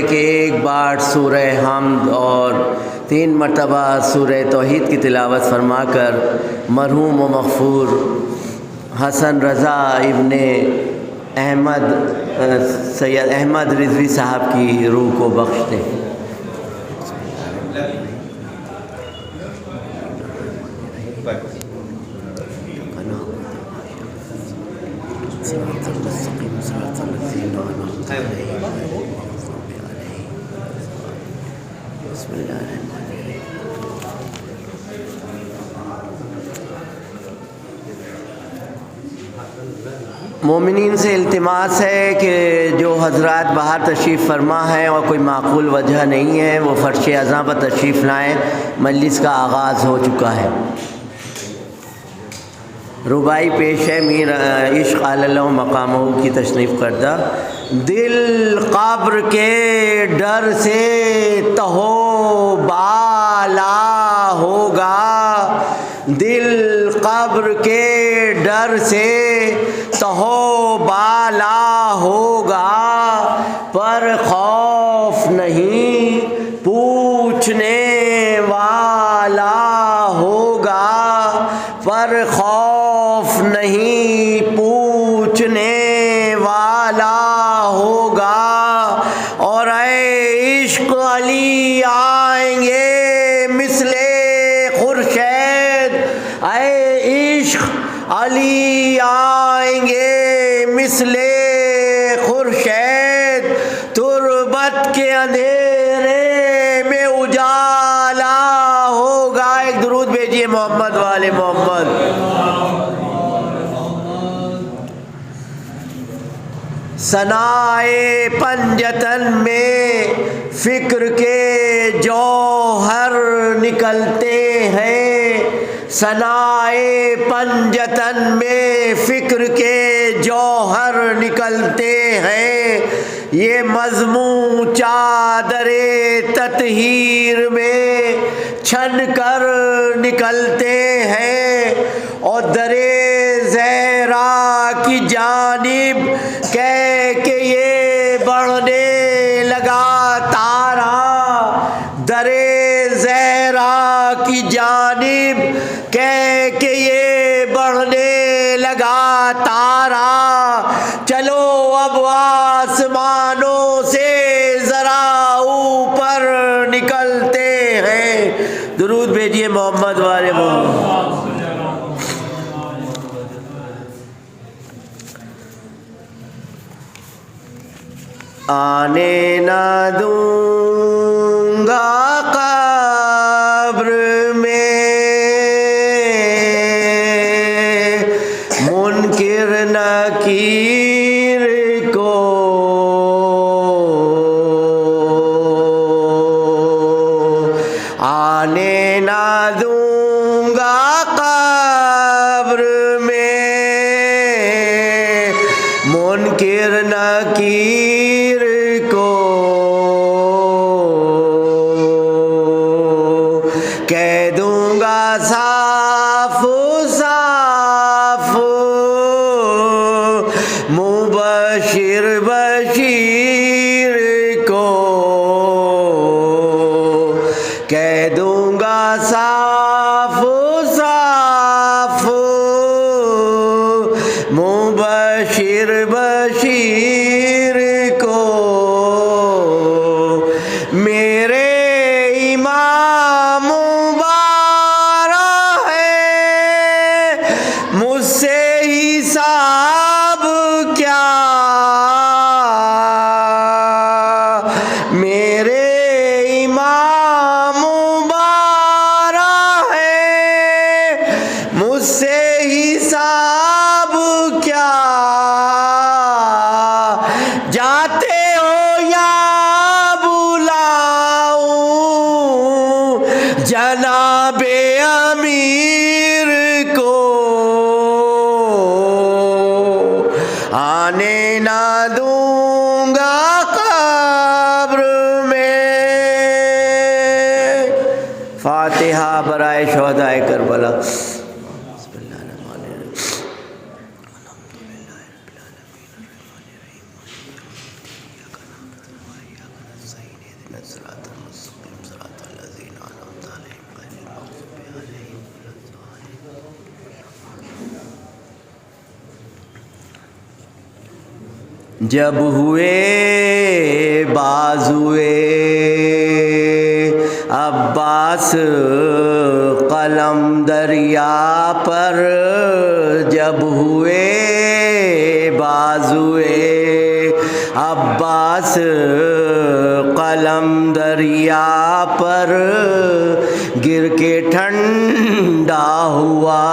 کہ ایک بار سورہ حمد اور 3 مرتبہ سورہ توحید کی تلاوت فرما کر مرحوم و مغفور حسن رضا ابن احمد سید احمد رضوی صاحب کی روح کو بخش دیں۔ مومنین سے التماس ہے کہ جو حضرات باہر تشریف فرما ہیں اور کوئی معقول وجہ نہیں ہے وہ فرش اذاں پر تشریف لائیں، مجلس کا آغاز ہو چکا ہے۔ ربائی پیش ہے میر عشق اللہ مقامہ کی تصنیف کردہ۔ دل قبر کے ڈر سے تہو بالا ہوگا، دل قبر کے ڈر سے تہو بالا ہوگا، پر خوف نہیں پوچھنے والا ہوگا، پر خوف نہیں پوچھنے والا ہوگا۔ اور اے عشق علی آئیں گے مثل خورشید، اے عشق علی آئیں گے مثل خورشید، تربت کے اندھیرے میں اجالا ہوگا۔ ایک درود بھیجیے محمد والے محمد۔ ثنائے پنجتن میں فکر کے جوہر نکلتے ہیں، ثنائے پنجتن میں فکر کے جوہر نکلتے ہیں، یہ مضمون چادر تطہیر میں چھن کر نکلتے ہیں، اور در زہرا کی جانب کہہ کے یہ بڑھنے لگا تارا، در زہرا کی جانب کہہ کے یہ بڑھنے لگا تارا، چلو اب آسمانوں سے ذرا اوپر نکلتے ہیں۔ درود بھیجیے محمد والے محمد۔ آنے نہ دوں گا قبر میں منکر نکیر کو، آنے نہ دوں گا قبر میں منکر نکیر کو، کہہ دوں گا صاف صاف مبشر بشیر کو، کہہ دوں گا صاف صاف مبشر بشیر کو، میرے امام مبارک ہے مجھ سے حساب کیا، میرے امام مبارک ہے مجھ سے حساب کیا، جاتے ہو یا بلاؤں جناب امیر کو، آنے نہ دوں گا قبر میں۔ فاتحہ برائے شہدائے کربلا۔ اهدنا الصراط المستقيم صراط الذين أنعمت عليهم غير المغضوب عليهم ولا الضالين. جب ہوئے بازوئے عباس قلم دریا پر، جب ہوئے بازوئے عباس قلم دریا پر، گر کے ٹھنڈا ہوا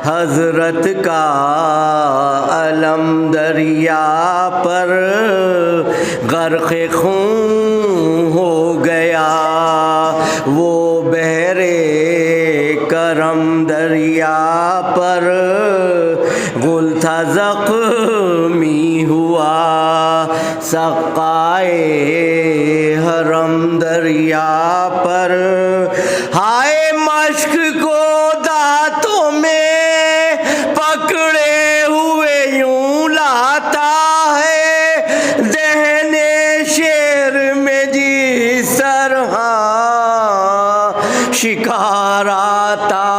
حضرت کا علم دریا پر، غرق خون ہو گیا وہ بحر کرم دریا پر، گل تھا زخمی ہوا سقائے حرم دریا پر، ہائے مشک کو دانتوں میں پکڑے ہوئے یوں لاتا ہے، ذہن شیر میں جس طرح شکار آتا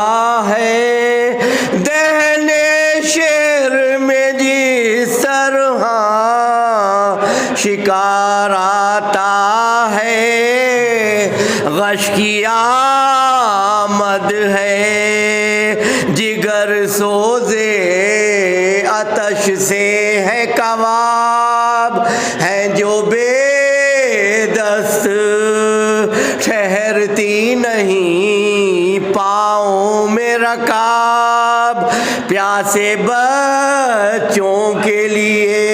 ہے، ذہن شیر میں جس طرح شکار آتا ہے، غش کی آمد ہے جگر سوزے آتش سے ہے کباب، ہیں جو بے دست ٹھہرتی نہیں پاؤں میں رکاب، پیاسے بچوں کے لیے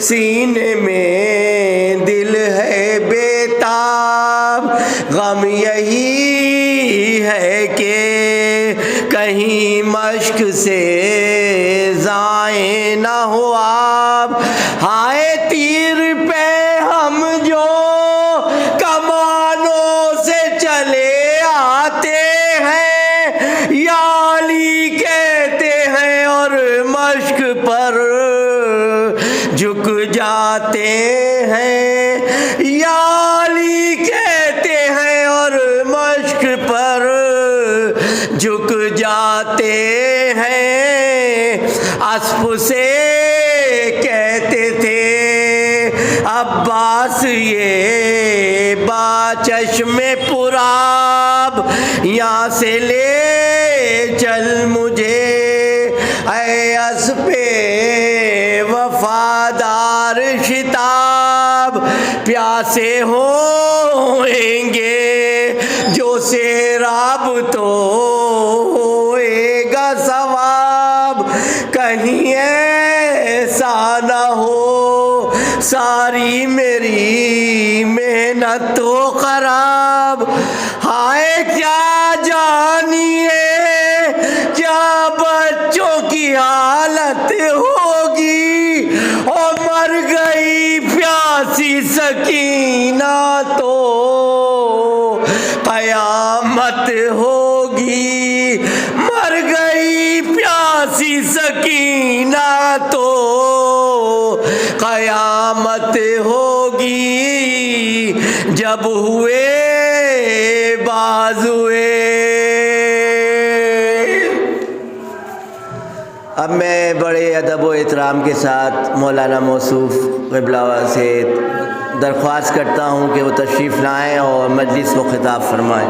سینے میں دل ہے بیتاب، غم یہی ہے کہ کہیں مشک سے ضائع نہ ہو آب، ہائے تیر پہ ہم جو کمانوں سے چلے آتے ہیں، یا علی کہتے ہیں اور مشک پر جھک جاتے ہیں، یا علی کہتے ہیں اور مشک پر جھک جاتے ہیں، اسب سے کہتے تھے عباس یہ با چشم پرآب، یہاں سے لے چل مجھے اے اسب وفادار شتاب، پیاسے ہوئیں گے جو سیراب تو ہوئے گا ثواب، کہیں ایسا نہ ہو ساری میری محنت تو خراب، ہائے کیا جانیے کیا بچوں کی حالت ہوگی، اور مر گئی پیاسی سکینہ تو قیامت ہوگی، مر گئی پیاسی سکینہ تو قیامت ہوگی، جب ہوئے بازوئے۔ اب میں بڑے ادب و احترام کے ساتھ مولانا موصوف قبلہ سے درخواست کرتا ہوں کہ وہ تشریف لائیں اور مجلس کو خطاب فرمائیں۔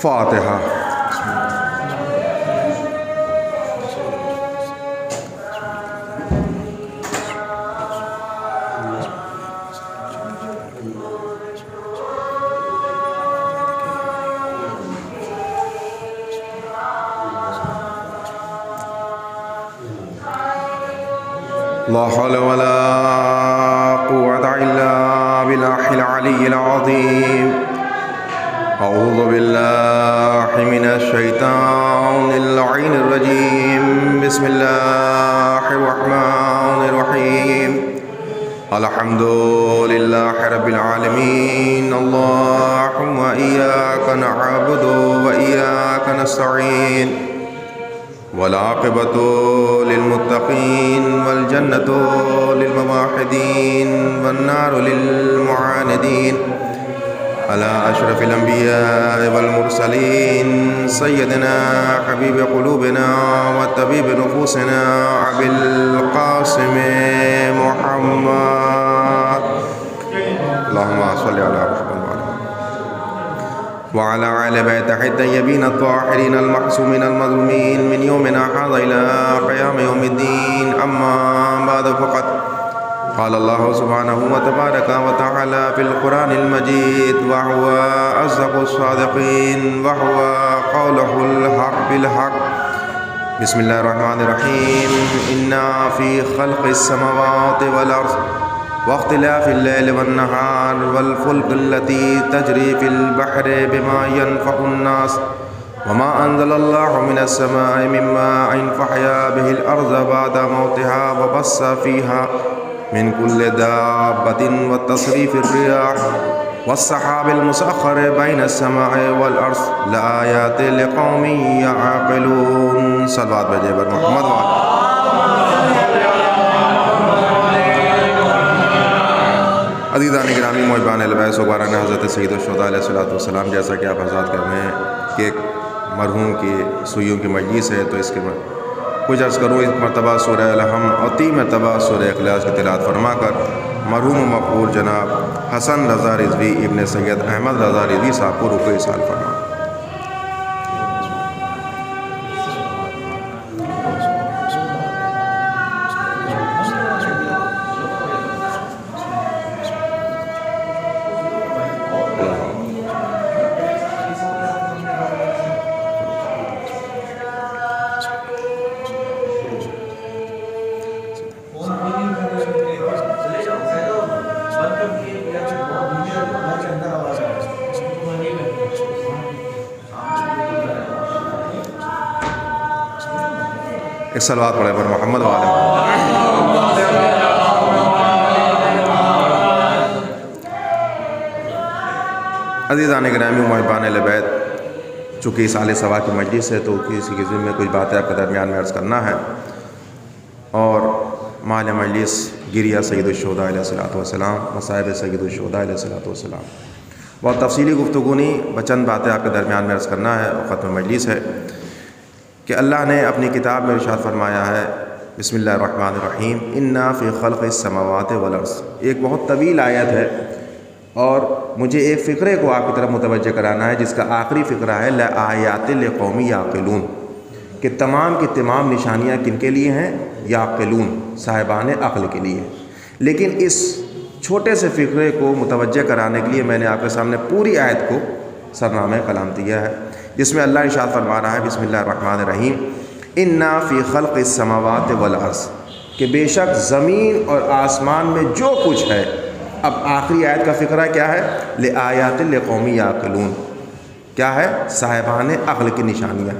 فاتحہ۔ لا حول ولا قوة إلا بالله العلي العظيم. أعوذ بالله من الشيطان اللعين الرجيم. بسم الله الرحمن الرحيم. الحمد لله رب العالمين. اللهم إياك نعبد وإياك نستعين والعاقبة للمتقين والجنة للموحدين والنار للمعاندين. على أشرف الأنبياء والمرسلين سيدنا حبيب قلوبنا وطبيب نفوسنا أبي القاسم محمد. اللهم صل على محمد وعلى آل بيته الطيبين الطاهرين المعصومين المظلومين من يومنا هذا إلى قيام يوم الدين. أما بعد فقد قال الله سبحانه وتبارك وتعالى في القرآن المجيد وهو أصدق الصادقين وهو قوله الحق بالحق. بسم الله الرحمن الرحيم. إنا في خلق السماوات والأرض واختلاف الليل والنهار والفلك التي تجري في البحر بما ينفع الناس وما أنزل الله من السماء من ماء فأحيا به الأرض بعد موتها وبث فيها من كل دابة والتصريف الرياح والسحاب المسخر بين السماء والأرض لآيات لقوم يعقلون. صلوات بجے پر محمد عزیزان گرامی محبان البیس وباران حضرت سید الشہداء علیہ السلام. جیسا کہ آپ حضرات کر رہے ہیں کہ ایک مرحوم کی سوئیوں کی مجلس ہے، تو اس کے کچھ عرض کروں. ایک مرتبہ سورہ الحم اور 3 مرتبہ سورہ اخلاص کی تلاوت فرما کر مرحوم مقبول جناب حسن رضا رضوی ابن سید احمد رضا رضوی صاحب کو رکوع سال فرما. ایک صلوات پڑھے پر محمد وعلى عزیزان گرامی محبان اہل بیت. چونکہ سال سوا کی مجلس ہے تو کسی کے ذمہ میں کچھ باتیں آپ کے درمیان میں عرض کرنا ہے. اور مال مجلس گریہ سید الشہداء علیہ السلام، مصائب سید الشہداء علیہ السلام. بہت تفصیلی گفتگو نہیں، چند باتیں آپ کے درمیان میں عرض کرنا ہے اور ختم مجلس ہے کہ اللہ نے اپنی کتاب میں ارشاد فرمایا ہے بسم اللہ الرحمن الرحیم انا فی خلق السماوات والارض. ایک بہت طویل آیت ہے اور مجھے ایک فقرے کو آپ کی طرف متوجہ کرانا ہے جس کا آخری فقرہ ہے لآیات لقوم یعقلون، کہ تمام کی تمام نشانیاں کن کے لیے ہیں؟ یعقلون، صاحبان عقل کے لیے. لیکن اس چھوٹے سے فقرے کو متوجہ کرانے کے لیے میں نے آپ کے سامنے پوری آیت کو سرنامہ کلام دیا ہے، جس میں اللہ ارشاد فرما رہا ہے بسم اللہ الرحمن الرحیم انا فی خلق السماوات والارض، کہ بے شک زمین اور آسمان میں جو کچھ ہے. اب آخری آیت کا فقرہ کیا ہے؟ لآیات لقوم یعقلون، کیا ہے؟ صاحبان عقل کی نشانیاں.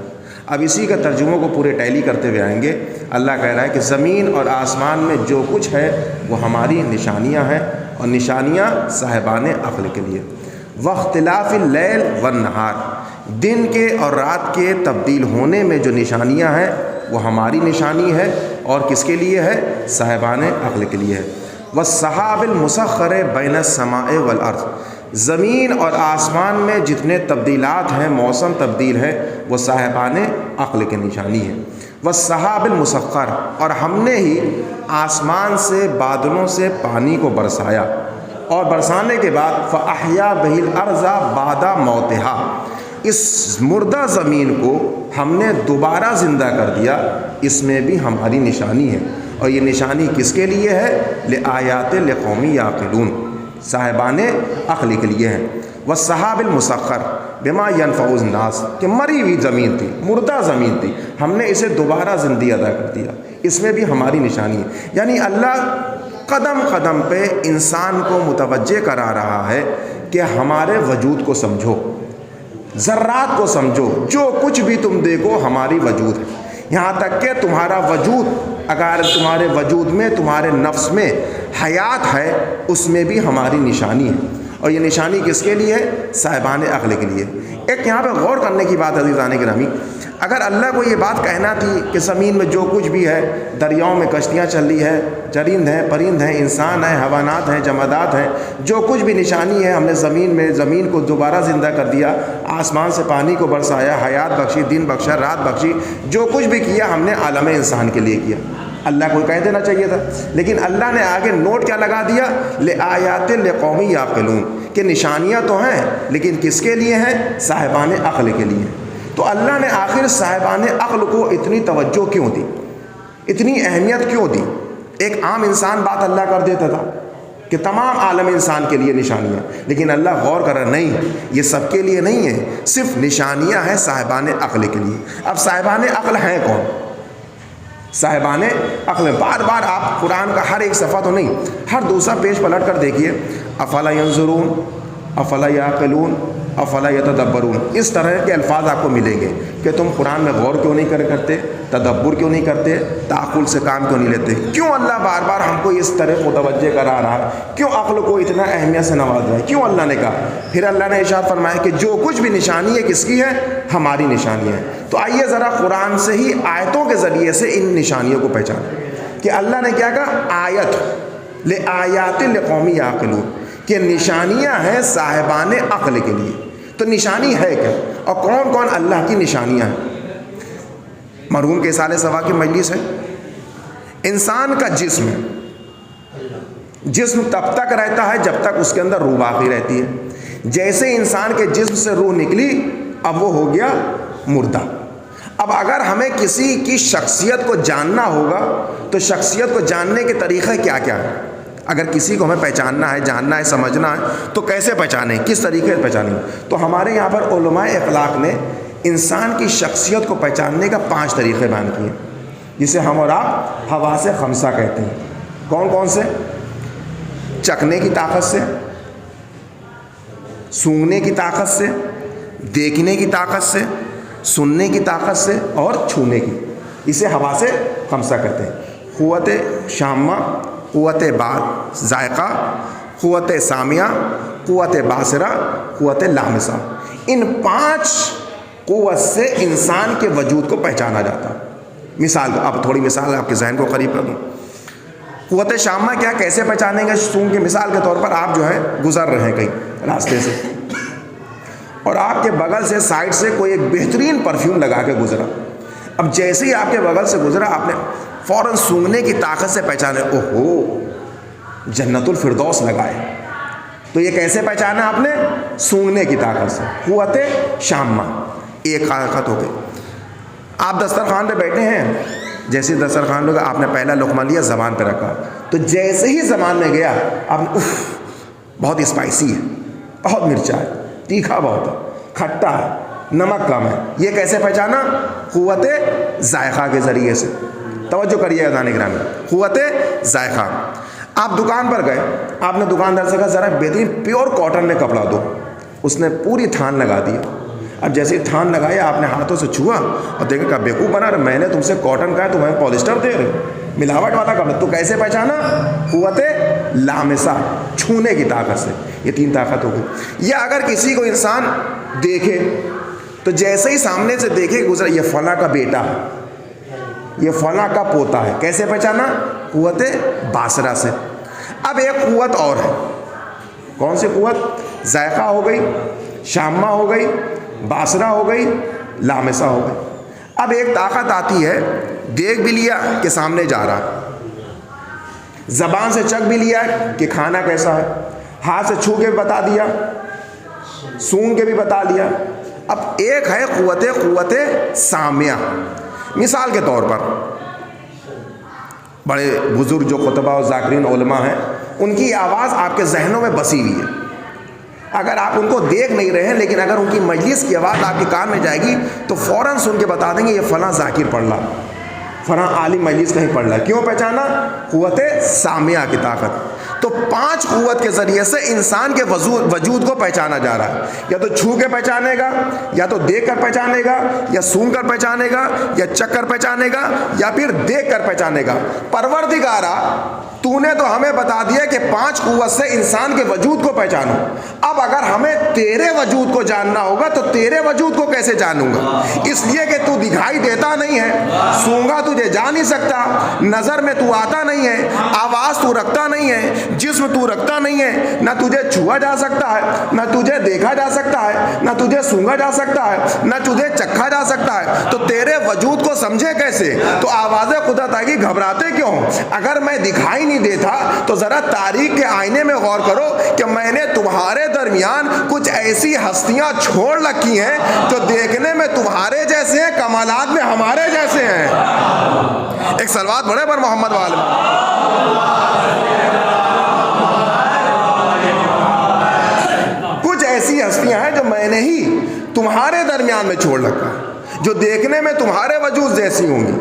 اب اسی کا ترجموں کو پورے ٹیلی کرتے ہوئے آئیں گے. اللہ کہہ رہا ہے کہ زمین اور آسمان میں جو کچھ ہے وہ ہماری نشانیاں ہیں، اور نشانیاں صاحبان عقل کے لیے. واختلاف اللیل والنہار، دن کے اور رات کے تبدیل ہونے میں جو نشانیاں ہیں وہ ہماری نشانی ہے، اور کس کے لیے ہے؟ صاحبان عقل کے لیے ہے. والسحاب المسخر بین السماء والارض، زمین اور آسمان میں جتنے تبدیلات ہیں، موسم تبدیل ہے، وہ صاحبان عقل کی نشانی ہے. والسحاب المسخر، اور ہم نے ہی آسمان سے بادلوں سے پانی کو برسایا، اور برسانے کے بعد فَأَحْيَا بِهِ الْأَرْضَ بَعْدَ مَوْتِهَا، اس مردہ زمین کو ہم نے دوبارہ زندہ کر دیا. اس میں بھی ہماری نشانی ہے، اور یہ نشانی کس کے لیے ہے؟ لآیات لقوم یعقلون، صاحبان عقل کے لیے ہیں. والسحاب المسخر بما ينفع الناس، کہ مری ہوئی زمین تھی، مردہ زمین تھی، ہم نے اسے دوبارہ زندگی عطا کر دیا. اس میں بھی ہماری نشانی ہے. یعنی اللہ قدم قدم پہ انسان کو متوجہ کرا رہا ہے کہ ہمارے وجود کو سمجھو، ذرات کو سمجھو، جو کچھ بھی تم دیکھو ہماری وجود ہے. یہاں تک کہ تمہارا وجود، اگر تمہارے وجود میں، تمہارے نفس میں حیات ہے، اس میں بھی ہماری نشانی ہے. اور یہ نشانی کس کے لیے ہے؟ صاحبان عقل کے لیے. ایک یہاں پہ غور کرنے کی بات عزیزان گرامی، اگر اللہ کو یہ بات کہنا تھی کہ زمین میں جو کچھ بھی ہے، دریاؤں میں کشتیاں چل رہی ہے، چرند ہیں، پرند ہیں، انسان ہیں، حیوانات ہیں، جمادات ہیں، جو کچھ بھی نشانی ہے، ہم نے زمین کو دوبارہ زندہ کر دیا، آسمان سے پانی کو برسایا، حیات بخشی، دن بخشا، رات بخشی، جو کچھ بھی کیا ہم نے عالم انسان کے لیے کیا. اللہ کو کہہ دینا چاہیے تھا، لیکن اللہ نے آگے نوٹ کیا لگا دیا؟ لآیات لقوم یعقلون، کہ نشانیاں تو ہیں لیکن کس کے لیے ہیں؟ صاحبان عقل کے لیے. تو اللہ نے آخر صاحبان عقل کو اتنی توجہ کیوں دی، اتنی اہمیت کیوں دی؟ ایک عام انسان بات اللہ کر دیتا تھا کہ تمام عالم انسان کے لیے نشانیاں، لیکن اللہ غور کر رہا نہیں، یہ سب کے لیے نہیں ہے، صرف نشانیاں ہیں صاحبان عقل کے لیے. اب صاحبان عقل ہیں کون؟ صاحبان عقل، بار بار آپ قرآن کا ہر ایک صفحہ تو نہیں، ہر دوسرا پیج پلٹ کر دیکھیے. افلا ینظرون، افلا یعقلون، افلا یتدبرون، اس طرح کے الفاظ آپ کو ملیں گے کہ تم قرآن میں غور کیوں نہیں کرتے، تدبر کیوں نہیں کرتے، تعقل سے کام کیوں نہیں لیتے. کیوں اللہ بار بار ہم کو اس طرح متوجہ کرا رہا ہے؟ کیوں عقل کو اتنا اہمیت سے نواز رہا ہے؟ کیوں اللہ نے کہا؟ پھر اللہ نے ارشاد فرمایا کہ جو کچھ بھی نشانی ہے کس کی ہے؟ ہماری نشانی ہے. تو آئیے ذرا قرآن سے ہی آیتوں کے ذریعے سے ان نشانیوں کو پہچانیں کہ اللہ نے کیا کہا؟ آیت لآیات لقوم یعقلون، کہ نشانیاں ہیں صاحبان عقل کے لیے. تو نشانی ہے کیا اور کون کون اللہ کی نشانیاں ہیں؟ مرحوم کے سال سوا کی مجلس ہے. انسان کا جسم ہے، جسم تب تک رہتا ہے جب تک اس کے اندر روح باقی رہتی ہے. جیسے انسان کے جسم سے روح نکلی اب وہ ہو گیا مردہ. اب اگر ہمیں کسی کی شخصیت کو جاننا ہوگا تو شخصیت کو جاننے کے طریقے کیا کیا ہے؟ اگر کسی کو ہمیں پہچاننا ہے، جاننا ہے، سمجھنا ہے تو کیسے پہچانیں، کس طریقے سے پہچانیں؟ تو ہمارے یہاں پر علماء اخلاق نے انسان کی شخصیت کو پہچاننے کا 5 طریقے بیان کیے، جسے ہم اور آپ حواس خمسہ کہتے ہیں. کون کون سے؟ چکھنے کی طاقت سے، سونگھنے کی طاقت سے، دیکھنے کی طاقت سے، سننے کی طاقت سے اور چھونے کی. اسے حواس خمسہ کہتے ہیں. قوت شامہ، قوت ذائقہ، قوت سامعہ، قوت باصرہ، قوت لامسہ. ان 5 قوت سے انسان کے وجود کو پہچانا جاتا. مثال، اب تھوڑی مثال آپ کے ذہن کو قریب کر دوں. قوت شامہ کیا، کیسے پہچانیں گے؟ سونگ کے مثال کے طور پر آپ جو ہے گزر رہے ہیں کہیں راستے سے اور آپ کے بغل سے سائڈ سے کوئی ایک بہترین پرفیوم لگا کے گزرا. اب جیسے ہی آپ کے بغل سے گزرا آپ نے فوراً سونگھنے کی طاقت سے پہچانا، اوہو جنت الفردوس لگائے. تو یہ کیسے پہچانا آپ نے؟ سونگھنے کی طاقت سے. قوت شامہ ایک طاقت ہو گئی. آپ دسترخوان پہ بیٹھے ہیں، جیسے دسترخوان ہوگا آپ نے پہلا لقمہ لیا، زبان پہ رکھا، تو جیسے ہی زبان میں گیا آپ نے اف بہت اسپائسی ہے، بہت مرچا ہے، تیکھا بہت ہے، کھٹا ہے، نمک کم ہے. یہ کیسے پہچانا؟ قوت ذائقہ کے ذریعے سے. توجہ کریے گا دانے گرامی، قوت ذائقہ. آپ دکان پر گئے، آپ نے دکاندار سے کہا ذرا بہترین پیور کاٹن میں کپڑا دو. اس نے پوری تھان لگا دیا. اب جیسے ہی تھان لگایا آپ نے ہاتھوں سے چھوا اور دیکھا کہ بیوقوف بنا رہا، میں نے تم سے کاٹن کہا ہے تمہیں پولیسٹر دے رہے، ملاوٹ والا کپڑا. تو کیسے پہچانا؟ قوت لامسہ، چھونے کی طاقت سے. یہ 3 طاقت ہو گئی. یا اگر کسی کو انسان دیکھے تو جیسے ہی سامنے سے دیکھے گزرا، یہ فلاں کا بیٹا ہے، یہ فلاں کا پوتا ہے. کیسے پہچانا؟ قوت باصرہ سے. اب ایک قوت اور ہے. کون سی قوت؟ ذائقہ ہو گئی، شامہ ہو گئی، باصرہ ہو گئی، لامسہ ہو گئی. اب ایک طاقت آتی ہے، دیکھ بھی لیا کہ سامنے جا رہا، زبان سے چکھ بھی لیا کہ کھانا کیسا ہے، ہاتھ سے چھو کے بھی بتا دیا، سونگ کے بھی بتا دیا. اب ایک ہے قوت سامعہ. مثال کے طور پر بڑے بزرگ جو خطبہ و ذاکرین علماء ہیں، ان کی آواز آپ کے ذہنوں میں بسی ہوئی ہے. اگر آپ ان کو دیکھ نہیں رہے ہیں لیکن اگر ان کی مجلس کی آواز آپ کے کان میں جائے گی تو فوراً سن کے بتا دیں گے یہ فلاں ذاکر پڑھ رہا. فلاں عالم مجلس کہیں پڑھ رہا ہے. کیوں پہچانا؟ قوت سامعہ کی طاقت. تو 5 قوت کے ذریعے سے انسان کے وجود کو پہچانا جا رہا ہے. یا تو چھو کے پہچانے گا, یا تو دیکھ کر پہچانے گا, یا سونگ کر پہچانے گا, یا چکھ کر پہچانے گا, یا پھر دیکھ کر پہچانے گا. پروردگارا تو نے تو ہمیں بتا دیا کہ 5 قوت سے انسان کے وجود کو پہچانو. اب اگر ہمیں تیرے وجود کو جاننا ہوگا تو تیرے وجود کو کیسے جانوں گا؟ اس لیے کہ تو دکھائی دیتا نہیں ہے, سونگا تجھے جا نہیں سکتا, نظر میں تو آتا نہیں ہے, آواز تو رکھتا نہیں ہے, جسم تو رکھتا نہیں ہے, نہ تجھے چھوا جا سکتا ہے, نہ تجھے دیکھا جا سکتا ہے, نہ تجھے سونگا جا سکتا ہے, نہ تجھے چکھا جا سکتا ہے. تو تیرے وجود کو سمجھے کیسے؟ تو آواز قدرت آئے گی, گھبراتے کیوں؟ اگر میں دکھائی نہیں دیتا تو ذرا تاریخ کے آئینے میں غور کرو کہ میں نے تمہارے درمیان کچھ ایسی ہستیاں چھوڑ رکھی ہیں جو دیکھنے میں تمہارے جیسے ہیں, کمالات میں ہمارے جیسے ہیں. ایک صلوات پڑھے پر محمد والے. کچھ ایسی ہستیاں ہیں جو میں نے ہی تمہارے درمیان میں چھوڑ رکھا, جو دیکھنے میں تمہارے وجود جیسی ہوں گی,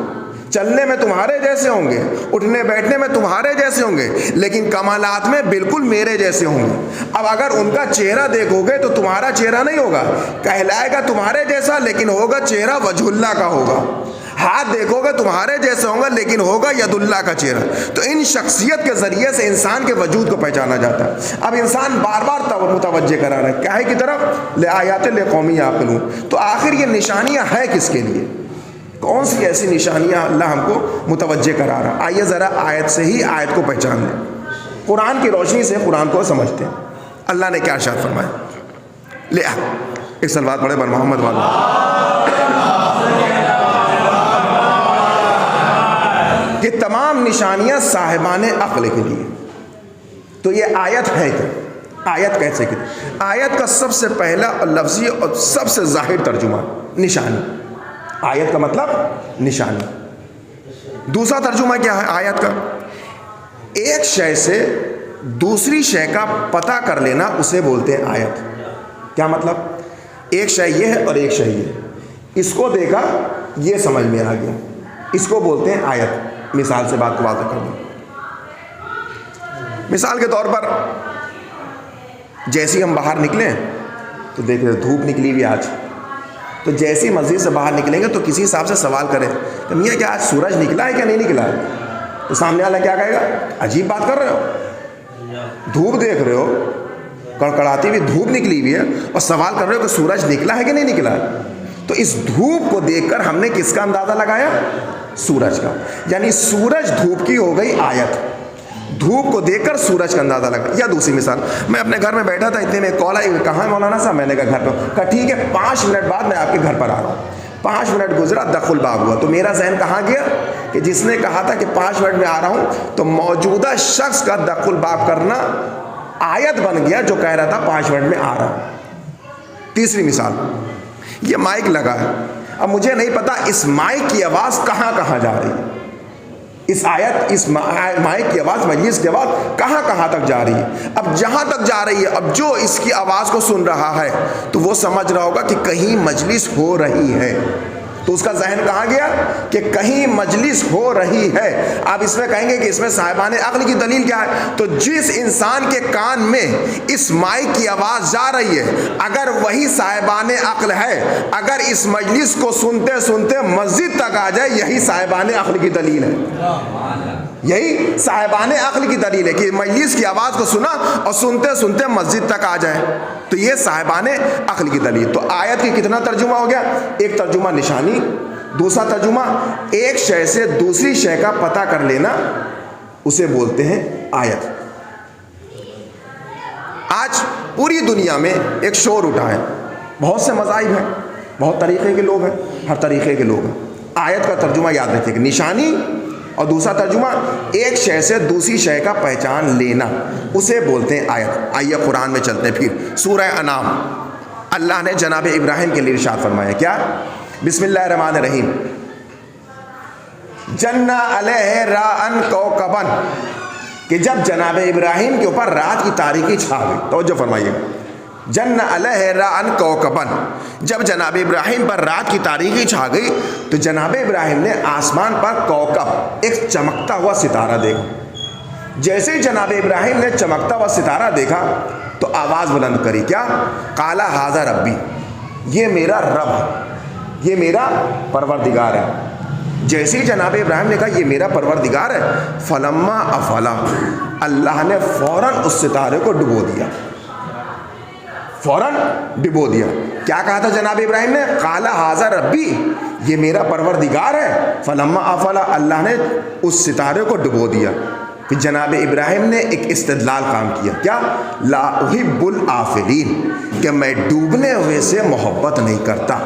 چلنے میں تمہارے جیسے ہوں گے, اٹھنے بیٹھنے میں تمہارے جیسے ہوں گے, لیکن کمالات میں بالکل میرے جیسے ہوں گے. اب اگر ان کا چہرہ دیکھو گے تو تمہارا چہرہ نہیں ہوگا, کہلائے گا تمہارے جیسا, لیکن ہوگا چہرہ وجہ اللہ کا ہوگا. ہاتھ دیکھو گے تمہارے جیسے ہوگا, لیکن ہوگا ید اللہ کا چہرہ. تو ان شخصیت کے ذریعے سے انسان کے وجود کو پہچانا جاتا ہے. اب انسان بار بار متوجہ کرا رہا ہے کیا ہے کی طرف, لآیات لقوم یعقلون. تو آخر یہ نشانیاں ہیں کس کے لیے؟ کون سی ایسی نشانیاں اللہ ہم کو متوجہ کرا رہا؟ آئیے ذرا آیت سے ہی آیت کو پہچان لیں, قرآن کی روشنی سے قرآن کو سمجھتے ہیں. اللہ نے کیا ارشاد فرمایا؟ لے ایک صلوات پڑھے بر محمد والا. یہ تمام نشانیاں صاحبان عقل کے لیے. تو یہ آیت ہے کیا؟ آیت کیسے کی؟ آیت کا سب سے پہلا اور لفظی اور سب سے ظاہر ترجمہ نشانی. آیت کا مطلب نشانی. دوسرا ترجمہ کیا ہے آیت کا؟ ایک شے سے دوسری شے کا پتہ کر لینا, اسے بولتے ہیں آیت. کیا مطلب؟ ایک شے یہ ہے اور ایک شے یہ, اس کو دیکھا یہ سمجھ میں آ گیا, اس کو بولتے ہیں آیت. مثال سے بات کو واضح کر دوں. مثال کے طور پر جیسے ہم باہر نکلیں تو دیکھیں دھوپ نکلی ہوئی آج, تو جیسے ہی مسجد سے باہر نکلیں گے تو کسی حساب سے سوال کریں کہ میاں کیا آج سورج نکلا ہے کیا نہیں نکلا ہے؟ تو سامنے والا کیا کہے گا؟ عجیب بات کر رہے ہو, دھوپ دیکھ رہے ہو, کڑکڑاتی ہوئی دھوپ نکلی ہوئی ہے, اور سوال کر رہے ہو کہ سورج نکلا ہے کہ نہیں نکلا ہے. تو اس دھوپ کو دیکھ کر ہم نے کس کا اندازہ لگایا؟ سورج کا. یعنی سورج دھوپ کی ہو گئی آیت. دھوپ کو دیکھ کر سورج کا اندازہ لگا. یا دوسری مثال, میں اپنے گھر میں بیٹھا تھا, اتنے میں کال آئی, کہاں ہے مولانا صاحب؟ میں نے کہا گھر پہ. کہا ٹھیک ہے 5 منٹ بعد میں آپ کے گھر پر آ رہا ہوں. 5 منٹ گزرا, دخل الباب ہوا. تو میرا ذہن کہاں گیا کہ جس نے کہا تھا کہ 5 منٹ میں آ رہا ہوں, تو موجودہ شخص کا دخل الباب کرنا آیت بن گیا جو کہہ رہا تھا 5 منٹ میں آ رہا ہوں. تیسری مثال, یہ مائک لگا ہے. اب مجھے نہیں پتا اس مائک کی آواز کہاں کہاں جا رہی ہے. اس آیت, اس مائک کی آواز, مجلس کی آواز کہاں کہاں تک جا رہی ہے. اب جہاں تک جا رہی ہے, اب جو اس کی آواز کو سن رہا ہے تو وہ سمجھ رہا ہوگا کہ کہیں مجلس ہو رہی ہے. تو اس کا ذہن کہاں گیا کہ کہیں مجلس ہو رہی ہے. آپ اس میں کہیں گے کہ اس میں صاحبان عقل کی دلیل کیا ہے؟ تو جس انسان کے کان میں اس مائک کی آواز جا رہی ہے, اگر وہی صاحبان عقل ہے, اگر اس مجلس کو سنتے سنتے مسجد تک آ جائے, یہی صاحبان عقل کی دلیل ہے. یہی صاحبان عقل کی دلیل ہے کہ مجلس کی آواز کو سنا اور سنتے سنتے مسجد تک آ جائے. تو یہ صاحبان عقل کی دلیل. تو آیت کی کتنا ترجمہ ہو گیا؟ ایک ترجمہ نشانی, دوسرا ترجمہ ایک شے سے دوسری شے کا پتہ کر لینا, اسے بولتے ہیں آیت. آج پوری دنیا میں ایک شور اٹھا ہے, بہت سے مذاہب ہیں, بہت طریقے کے لوگ ہیں, ہر طریقے کے لوگ ہیں. آیت کا ترجمہ یاد رکھیے کہ نشانی, اور دوسرا ترجمہ ایک شے سے دوسری شے کا پہچان لینا, اسے بولتے ہیں آیت. آئیے قرآن میں چلتے ہیں. پھر سورہ انعام, اللہ نے جناب ابراہیم کے لیے ارشاد فرمایا کیا؟ بسم اللہ الرحمن الرحیم. جنّ علیہ راءً کوكباً, کہ جب جناب ابراہیم کے اوپر رات کی تاریکی چھا گئی. توجہ فرمائیے, جن علیہ رأن کوکبن، جب جناب ابراہیم پر رات کی تاریکی چھا گئی تو جناب ابراہیم نے آسمان پر کوکب، ایک چمکتا ہوا ستارہ دیکھا۔ جیسے ہی جناب ابراہیم نے چمکتا ہوا ستارہ دیکھا تو آواز بلند کری، کیا؟ قال ھذا ربی، یہ میرا رب ہے، یہ میرا پروردگار ہے۔ جیسے ہی جناب ابراہیم نے کہا یہ میرا پروردگار ہے، فلما افلا، اللہ نے فوراً اس ستارے کو ڈبو دیا، فوراً ڈبو دیا۔ کیا کہا تھا جناب ابراہیم نے؟ قال ھذا ربی، یہ میرا پروردگار ہے۔ فلما افلا، اللہ نے اس ستارے کو ڈبو دیا۔ پھر جناب ابراہیم نے ایک استدلال کام کیا، کیا؟ لا احب الآفلین، کہ میں ڈوبنے ہوئے سے محبت نہیں کرتا۔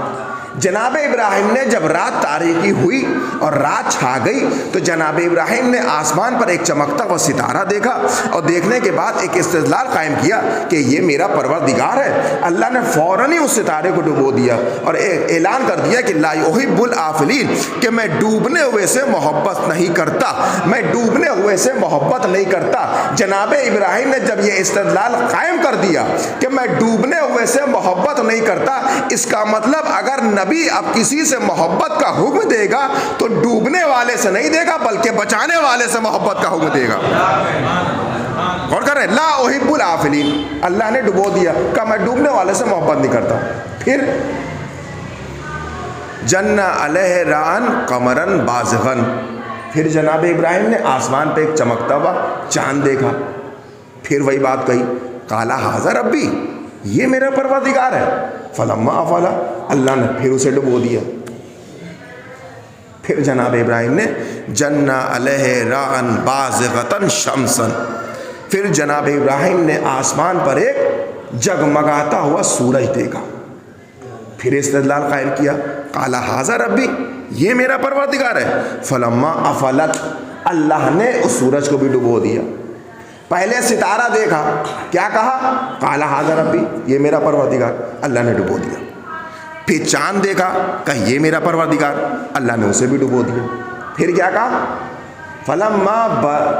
جناب ابراہیم نے جب رات تاریکی ہوئی اور رات چھا گئی تو جناب ابراہیم نے آسمان پر ایک چمکتا ہوا ستارہ دیکھا، اور دیکھنے کے بعد ایک استدلال قائم کیا کہ یہ میرا پروردگار ہے۔ اللہ نے فوراً ہی اس ستارے کو ڈبو دیا اور اعلان کر دیا کہ لا احب الآفلین، کہ میں ڈوبنے ہوئے سے محبت نہیں کرتا، میں ڈوبنے ہوئے سے محبت نہیں کرتا۔ جناب ابراہیم نے جب یہ استدلال قائم کر دیا کہ میں ڈوبنے ہوئے سے محبت نہیں کرتا، اس کا مطلب اگر نبی اب کسی سے محبت کا حکم دے گا تو ڈوبنے والے سے نہیں دے گا بلکہ بچانے والے سے محبت کا حکم دے گا۔ غور کر رہے ہیں؟ لا احب الآفلین، اللہ نے ڈبو دیا، کہ میں ڈوبنے والے سے محبت نہیں کرتا۔ پھر جن علیہ رأن قمرن بازغن، پھر جناب ابراہیم نے آسمان پہ ایک چمکتا ہوا چاند دیکھا، پھر وہی بات کہی، قال ھذا ربی، یہ میرا پروردگار ہے۔ فلما افلا، اللہ نے پھر اسے ڈبو دیا۔ پھر جناب ابراہیم نے جن علیہ رأن بازغۃ شمسا، پھر جناب ابراہیم نے آسمان پر ایک جگمگاتا ہوا سورج دیکھا، پھر استدلال قائم کیا، قال ھذا ربی، یہ میرا پروردگار ہے۔ فلما افلت، اللہ نے اس سورج کو بھی ڈبو دیا۔ پہلے ستارہ دیکھا، کیا کہا؟ قال ھذا ربی، یہ میرا پروردگار، اللہ نے ڈبو دیا۔ پھر چاند دیکھا، کہا یہ میرا پروردگار، اللہ نے اسے بھی ڈبو دیا۔ پھر کیا کہا؟ فلما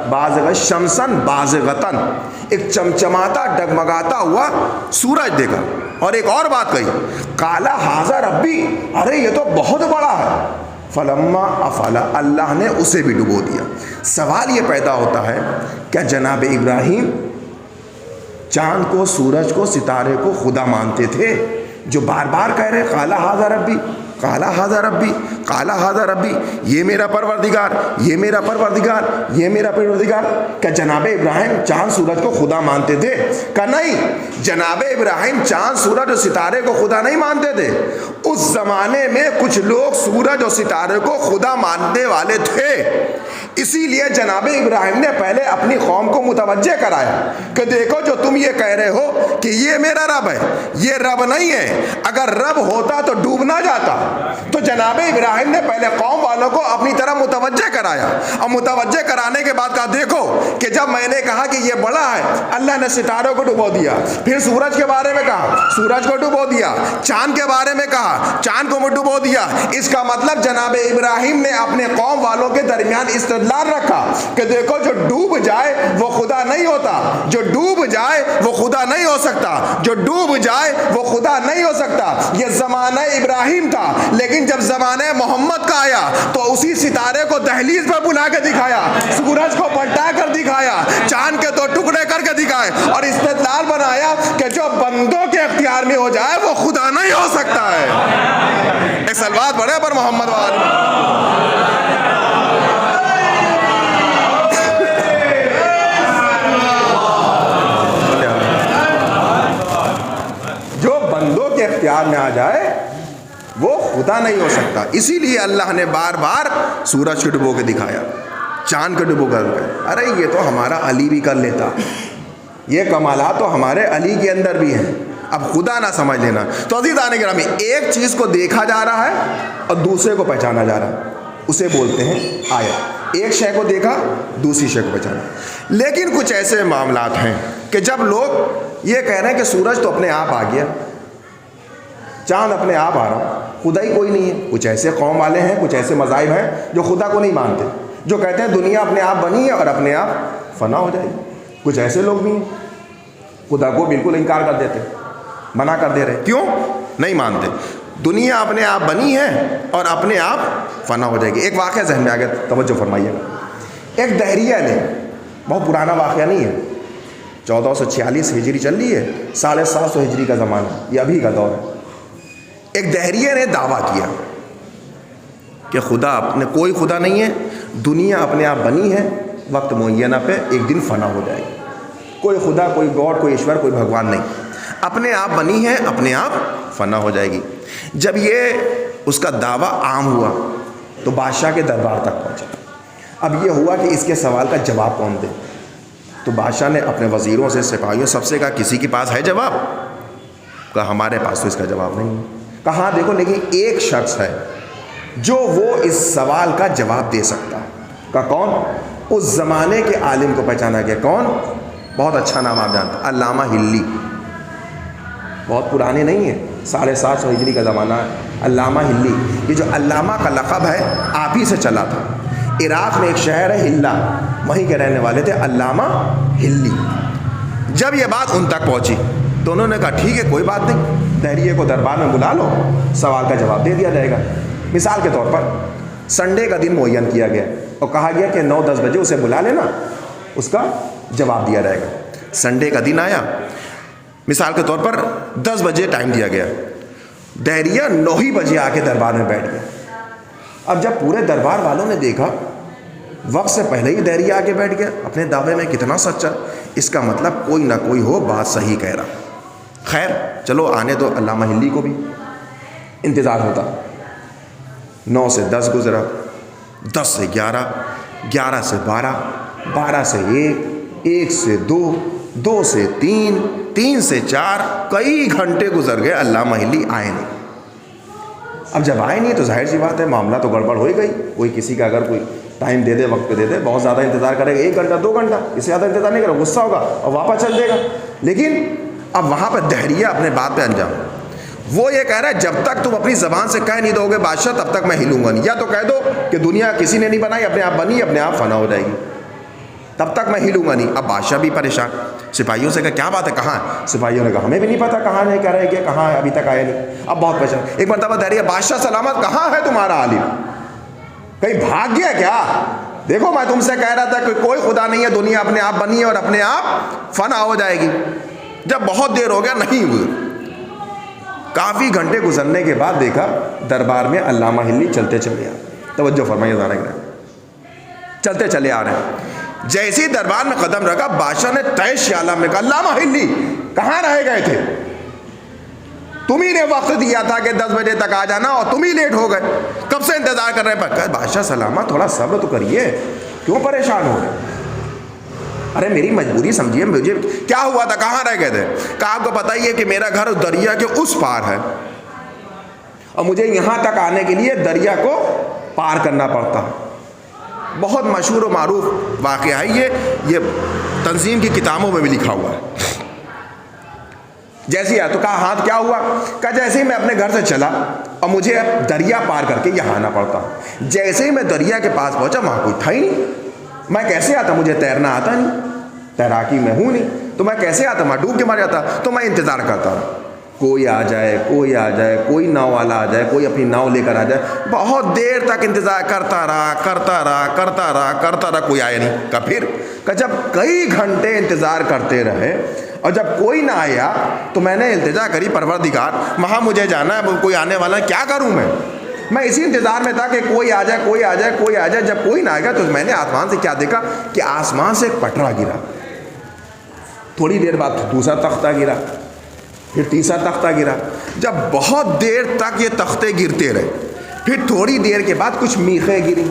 بازغ شمسن بازغتن، ایک چمچماتا ڈگمگاتا ہوا سورج دیکھا، اور ایک اور بات کہی، قال ھذا ربی، ارے یہ تو بہت بڑا ہے۔ فلما افلا، اللہ نے اسے بھی ڈبو دیا۔ سوال یہ پیدا ہوتا ہے، کیا جناب ابراہیم چاند کو، سورج کو، ستارے کو خدا مانتے تھے جو بار بار کہہ رہے قال ھذا ربی، قال ھذا ربی، قال ھذا ربی، یہ میرا پروردگار، یہ میرا پروردگار، یہ میرا پروردگار؟ کیا جناب ابراہیم چاند سورج کو خدا مانتے تھے؟ کہ نہیں، جناب ابراہیم چاند سورج اور ستارے کو خدا نہیں مانتے تھے۔ اس زمانے میں کچھ لوگ سورج اور ستارے کو خدا ماننے والے تھے، اسی لیے جناب ابراہیم نے پہلے اپنی قوم کو متوجہ کرایا کہ دیکھو جو تم یہ کہہ رہے ہو کہ یہ میرا رب ہے، یہ رب نہیں ہے، اگر رب ہوتا تو ڈوب نہ جاتا۔ تو جناب ابراہیم نے پہلے قوم والوں کو اپنی طرح متوجہ کرایا، اور متوجہ کرانے کے بعد کہا دیکھو کہ جب میں نے کہا کہ یہ بڑا ہے، اللہ نے ستاروں کو ڈبو دیا، پھر سورج کے بارے میں کہا، سورج کو ڈبو دیا، چاند کے بارے میں کہا، چاند کو ڈبو دیا۔ اس کا مطلب جناب ابراہیم نے اپنے قوم والوں کے درمیان استدلال رکھا کہ دیکھو جو ڈوب جائے وہ خدا نہیں ہوتا، جو ڈوب جائے وہ خدا نہیں ہو سکتا، جو ڈوب جائے وہ خدا نہیں ہو سکتا۔ یہ زمانہ ابراہیم تھا، لیکن جب زمانہ محمد کا آیا تو اسی ستارے کو دہلیز پر بلا کے دکھایا، سورج کو پلٹا کر دکھایا، چاند کے دو ٹکڑے کر کے دکھائے، اور استدلال بنایا کہ جو بندوں کے اختیار میں ہو جائے وہ خدا نہیں ہو سکتا ہے۔ ایک صلوات پڑھے پر محمد وآلہ۔ جو بندوں کے اختیار میں آ جائے وہ خدا نہیں ہو سکتا، اسی لیے اللہ نے بار بار سورج کو ڈبو کے دکھایا، چاند کو ڈبو کر دکھایا۔ ارے یہ تو ہمارا علی بھی کر لیتا، یہ کمالات تو ہمارے علی کے اندر بھی ہیں، اب خدا نہ سمجھ لینا۔ تو عزیزان گرامی، ایک چیز کو دیکھا جا رہا ہے اور دوسرے کو پہچانا جا رہا ہے، اسے بولتے ہیں آیت۔ ایک شے کو دیکھا، دوسری شے کو پہچانا۔ لیکن کچھ ایسے معاملات ہیں کہ جب لوگ یہ کہہ رہے ہیں کہ سورج تو اپنے آپ آ گیا، چاند اپنے آپ آ رہا، خدا ہی کوئی نہیں ہے۔ کچھ ایسے قوم والے ہیں، کچھ ایسے مذاہب ہیں جو خدا کو نہیں مانتے، جو کہتے ہیں دنیا اپنے آپ بنی ہے اور اپنے آپ فنا ہو جائے گی۔ کچھ ایسے لوگ بھی ہیں خدا کو بالکل انکار کر دیتے ہیں۔ منع کر دے رہے. کیوں؟ نہیں مانتے. دنیا اپنے آپ بنی ہے اور اپنے آپ فنا ہو جائے گی. ایک واقعہ ذہن میں آ گیا, توجہ فرمائیے گا. ایک دہریہ نے, بہت پرانا واقعہ نہیں ہے, 1446 ہجری چل رہی ہے, 750 ہجری کا زمانہ, یہ ابھی کا دور ہے. ایک دہریہ نے دعویٰ کیا کہ خدا اپنے, کوئی خدا نہیں ہے, دنیا اپنے آپ بنی ہے, وقت معینہ پہ ایک دن فنا ہو جائے گی. کوئی خدا, کوئی گاڈ, کوئی ایشور, کوئی بھگوان نہیں, اپنے آپ بنی ہے, اپنے آپ فنا ہو جائے گی. جب یہ اس کا دعویٰ عام ہوا تو بادشاہ کے دربار تک پہنچا. اب یہ ہوا کہ اس کے سوال کا جواب کون دے. تو بادشاہ نے اپنے وزیروں سے, سپاہیوں, سب سے کہا کسی کے پاس ہے جواب؟ کہا ہمارے پاس تو اس کا جواب نہیں ہے. کہا دیکھو, لیکن ایک شخص ہے جو وہ اس سوال کا جواب دے سکتا ہے. کہا کون؟ اس زمانے کے عالم کو پہچانا گیا. کون؟ بہت اچھا نام آپ جانتے, علامہ ہلی. بہت پرانے نہیں ہیں, 750 ہجری کا زمانہ ہے. علامہ ہلی, یہ جو علامہ کا لقب ہے آپ ہی سے چلا تھا. عراق میں ایک شہر ہے ہلا, وہیں کے رہنے والے تھے علامہ ہلی. جب یہ بات ان تک پہنچی تو انہوں نے کہا ٹھیک ہے, کوئی بات نہیں, دہریے کو دربار میں بلا لو, سوال کا جواب دے دیا جائے گا. مثال کے طور پر سنڈے کا دن معین کیا گیا اور کہا گیا کہ 9-10 بجے اسے بلا لینا, اس کا جواب دیا جائے گا. سنڈے کا دن آیا, مثال کے طور پر 10 بجے ٹائم دیا گیا. دہریہ 9 ہی بجے آ کے دربار میں بیٹھ گیا. اب جب پورے دربار والوں نے دیکھا وقت سے پہلے ہی دہریہ آ کے بیٹھ گیا, اپنے دعوے میں کتنا سچا, اس کا مطلب کوئی نہ کوئی ہو بات صحیح کہہ رہا. خیر چلو آنے دو, علامہ ہلی کو بھی انتظار ہوتا. 9 سے 10 گزرا, 10 سے 11, 11 سے 12, 12 سے 1, 1 سے 2, 2 سے 3, 3 سے 4, کئی گھنٹے گزر گئے, علامہ ہلی آئے نہیں. اب جب آئے نہیں تو ظاہر سی بات ہے معاملہ تو گڑبڑ ہو ہی گئی. کوئی کسی کا اگر کوئی ٹائم دے دے, وقت پہ دے دے, بہت زیادہ انتظار کرے گا, 1 گھنٹہ 2 گھنٹہ, اس سے زیادہ انتظار نہیں کرے گا, غصہ ہوگا اور واپس چل دے گا. لیکن اب وہاں پہ دہریہ اپنے بات پہ انجام, وہ یہ کہہ رہا ہے جب تک تم اپنی زبان سے کہہ نہیں دو گے بادشاہ تب تک میں ہلوں گا نہیں. یا تو کہہ دو کہ دنیا کسی نے نہیں بنائی, اپنے آپ بنی, اپنے آپ فنا ہو جائے گی, تب تک میں ہلوں گا نہیں. اب بادشاہ بھی پریشان, سپاہیوں سے کہا کیا بات ہے, کہاں ہے؟ سپاہیوں نے کہا ہمیں بھی نہیں پتا کہاں ہے, کہہ رہے کہ کہاں ہے, ابھی تک آیا نہیں. اب بہت پریشان, ایک مرتبہ دہریہ, بادشاہ سلامت, کہاں ہے تمہارا عالم, کہیں بھاگ گیا کیا؟ دیکھو میں تم سے کہہ رہا تھا کہ کوئی خدا نہیں ہے, دنیا اپنے آپ بنی ہے اور اپنے آپ فنا ہو جائے گی. جب بہت دیر ہو گیا نہیں ہوئی, کافی گھنٹے گزرنے کے بعد دیکھا دربار میں علامہ ہلی چلتے چلے آ رہے. توجہ فرمائیے ذرا, چلتے چلے آ رہے ہیں. جیسے دربار میں قدم رکھا بادشاہ نے تیش عالم میں کہا علامہ ہلی کہاں رہ گئے تھے, تم ہی نے وقت دیا تھا کہ 10 بجے تک آ جانا اور تم ہی لیٹ ہو گئے, کب سے انتظار کر رہے ہیں. بادشاہ سلامت تھوڑا صبر تو کریے, کیوں پریشان ہو گئے؟ ارے میری مجبوری سمجھیے, مجھے کیا ہوا تھا, کہاں رہ گئے تھے؟ کہا آپ کو پتہ ہی ہے کہ میرا گھر دریا کے اس پار ہے اور مجھے یہاں تک آنے کے لیے دریا کو پار کرنا پڑتا. بہت مشہور و معروف واقعہ ہے یہ تنظیم کی کتابوں میں بھی لکھا ہوا ہے. جیسے تو کہا ہاں کیا ہوا؟ کہا جیسے ہی میں اپنے گھر سے چلا اور مجھے اب دریا پار کر کے یہاں آنا پڑتا. جیسے ہی میں دریا کے پاس پہنچا وہاں کوئی تھا ہی نہیں. میں کیسے آتا, مجھے تیرنا آتا نہیں, تیراکی میں ہوں نہیں, تو میں کیسے آتا, میں ڈوب کے مر جاتا. تو میں انتظار کرتا ہوں کوئی آ جائے, کوئی آ جائے, کوئی ناؤ والا آ جائے, کوئی اپنی ناؤ لے کر آ جائے. بہت دیر تک انتظار کرتا رہا, کوئی آیا نہیں. کہا پھر, کہ جب کئی گھنٹے انتظار کرتے رہے اور جب کوئی نہ آیا تو میں نے التجا کری, پروردگار وہاں مجھے جانا ہے, کوئی آنے والا ہے, کیا کروں میں اسی انتظار میں تھا کہ کوئی آ جائے, کوئی آ جائے, کوئی آ جائے. جب کوئی نہ آئے گا تو میں نے آسمان سے کیا دیکھا کہ آسمان سے ایک پٹرا گرا. تھوڑی دیر بعد دوسرا تختہ گرا, پھر تیسرا تختہ گرا. جب بہت دیر تک یہ تختے گرتے رہے, پھر تھوڑی دیر کے بعد کچھ میخیں گری,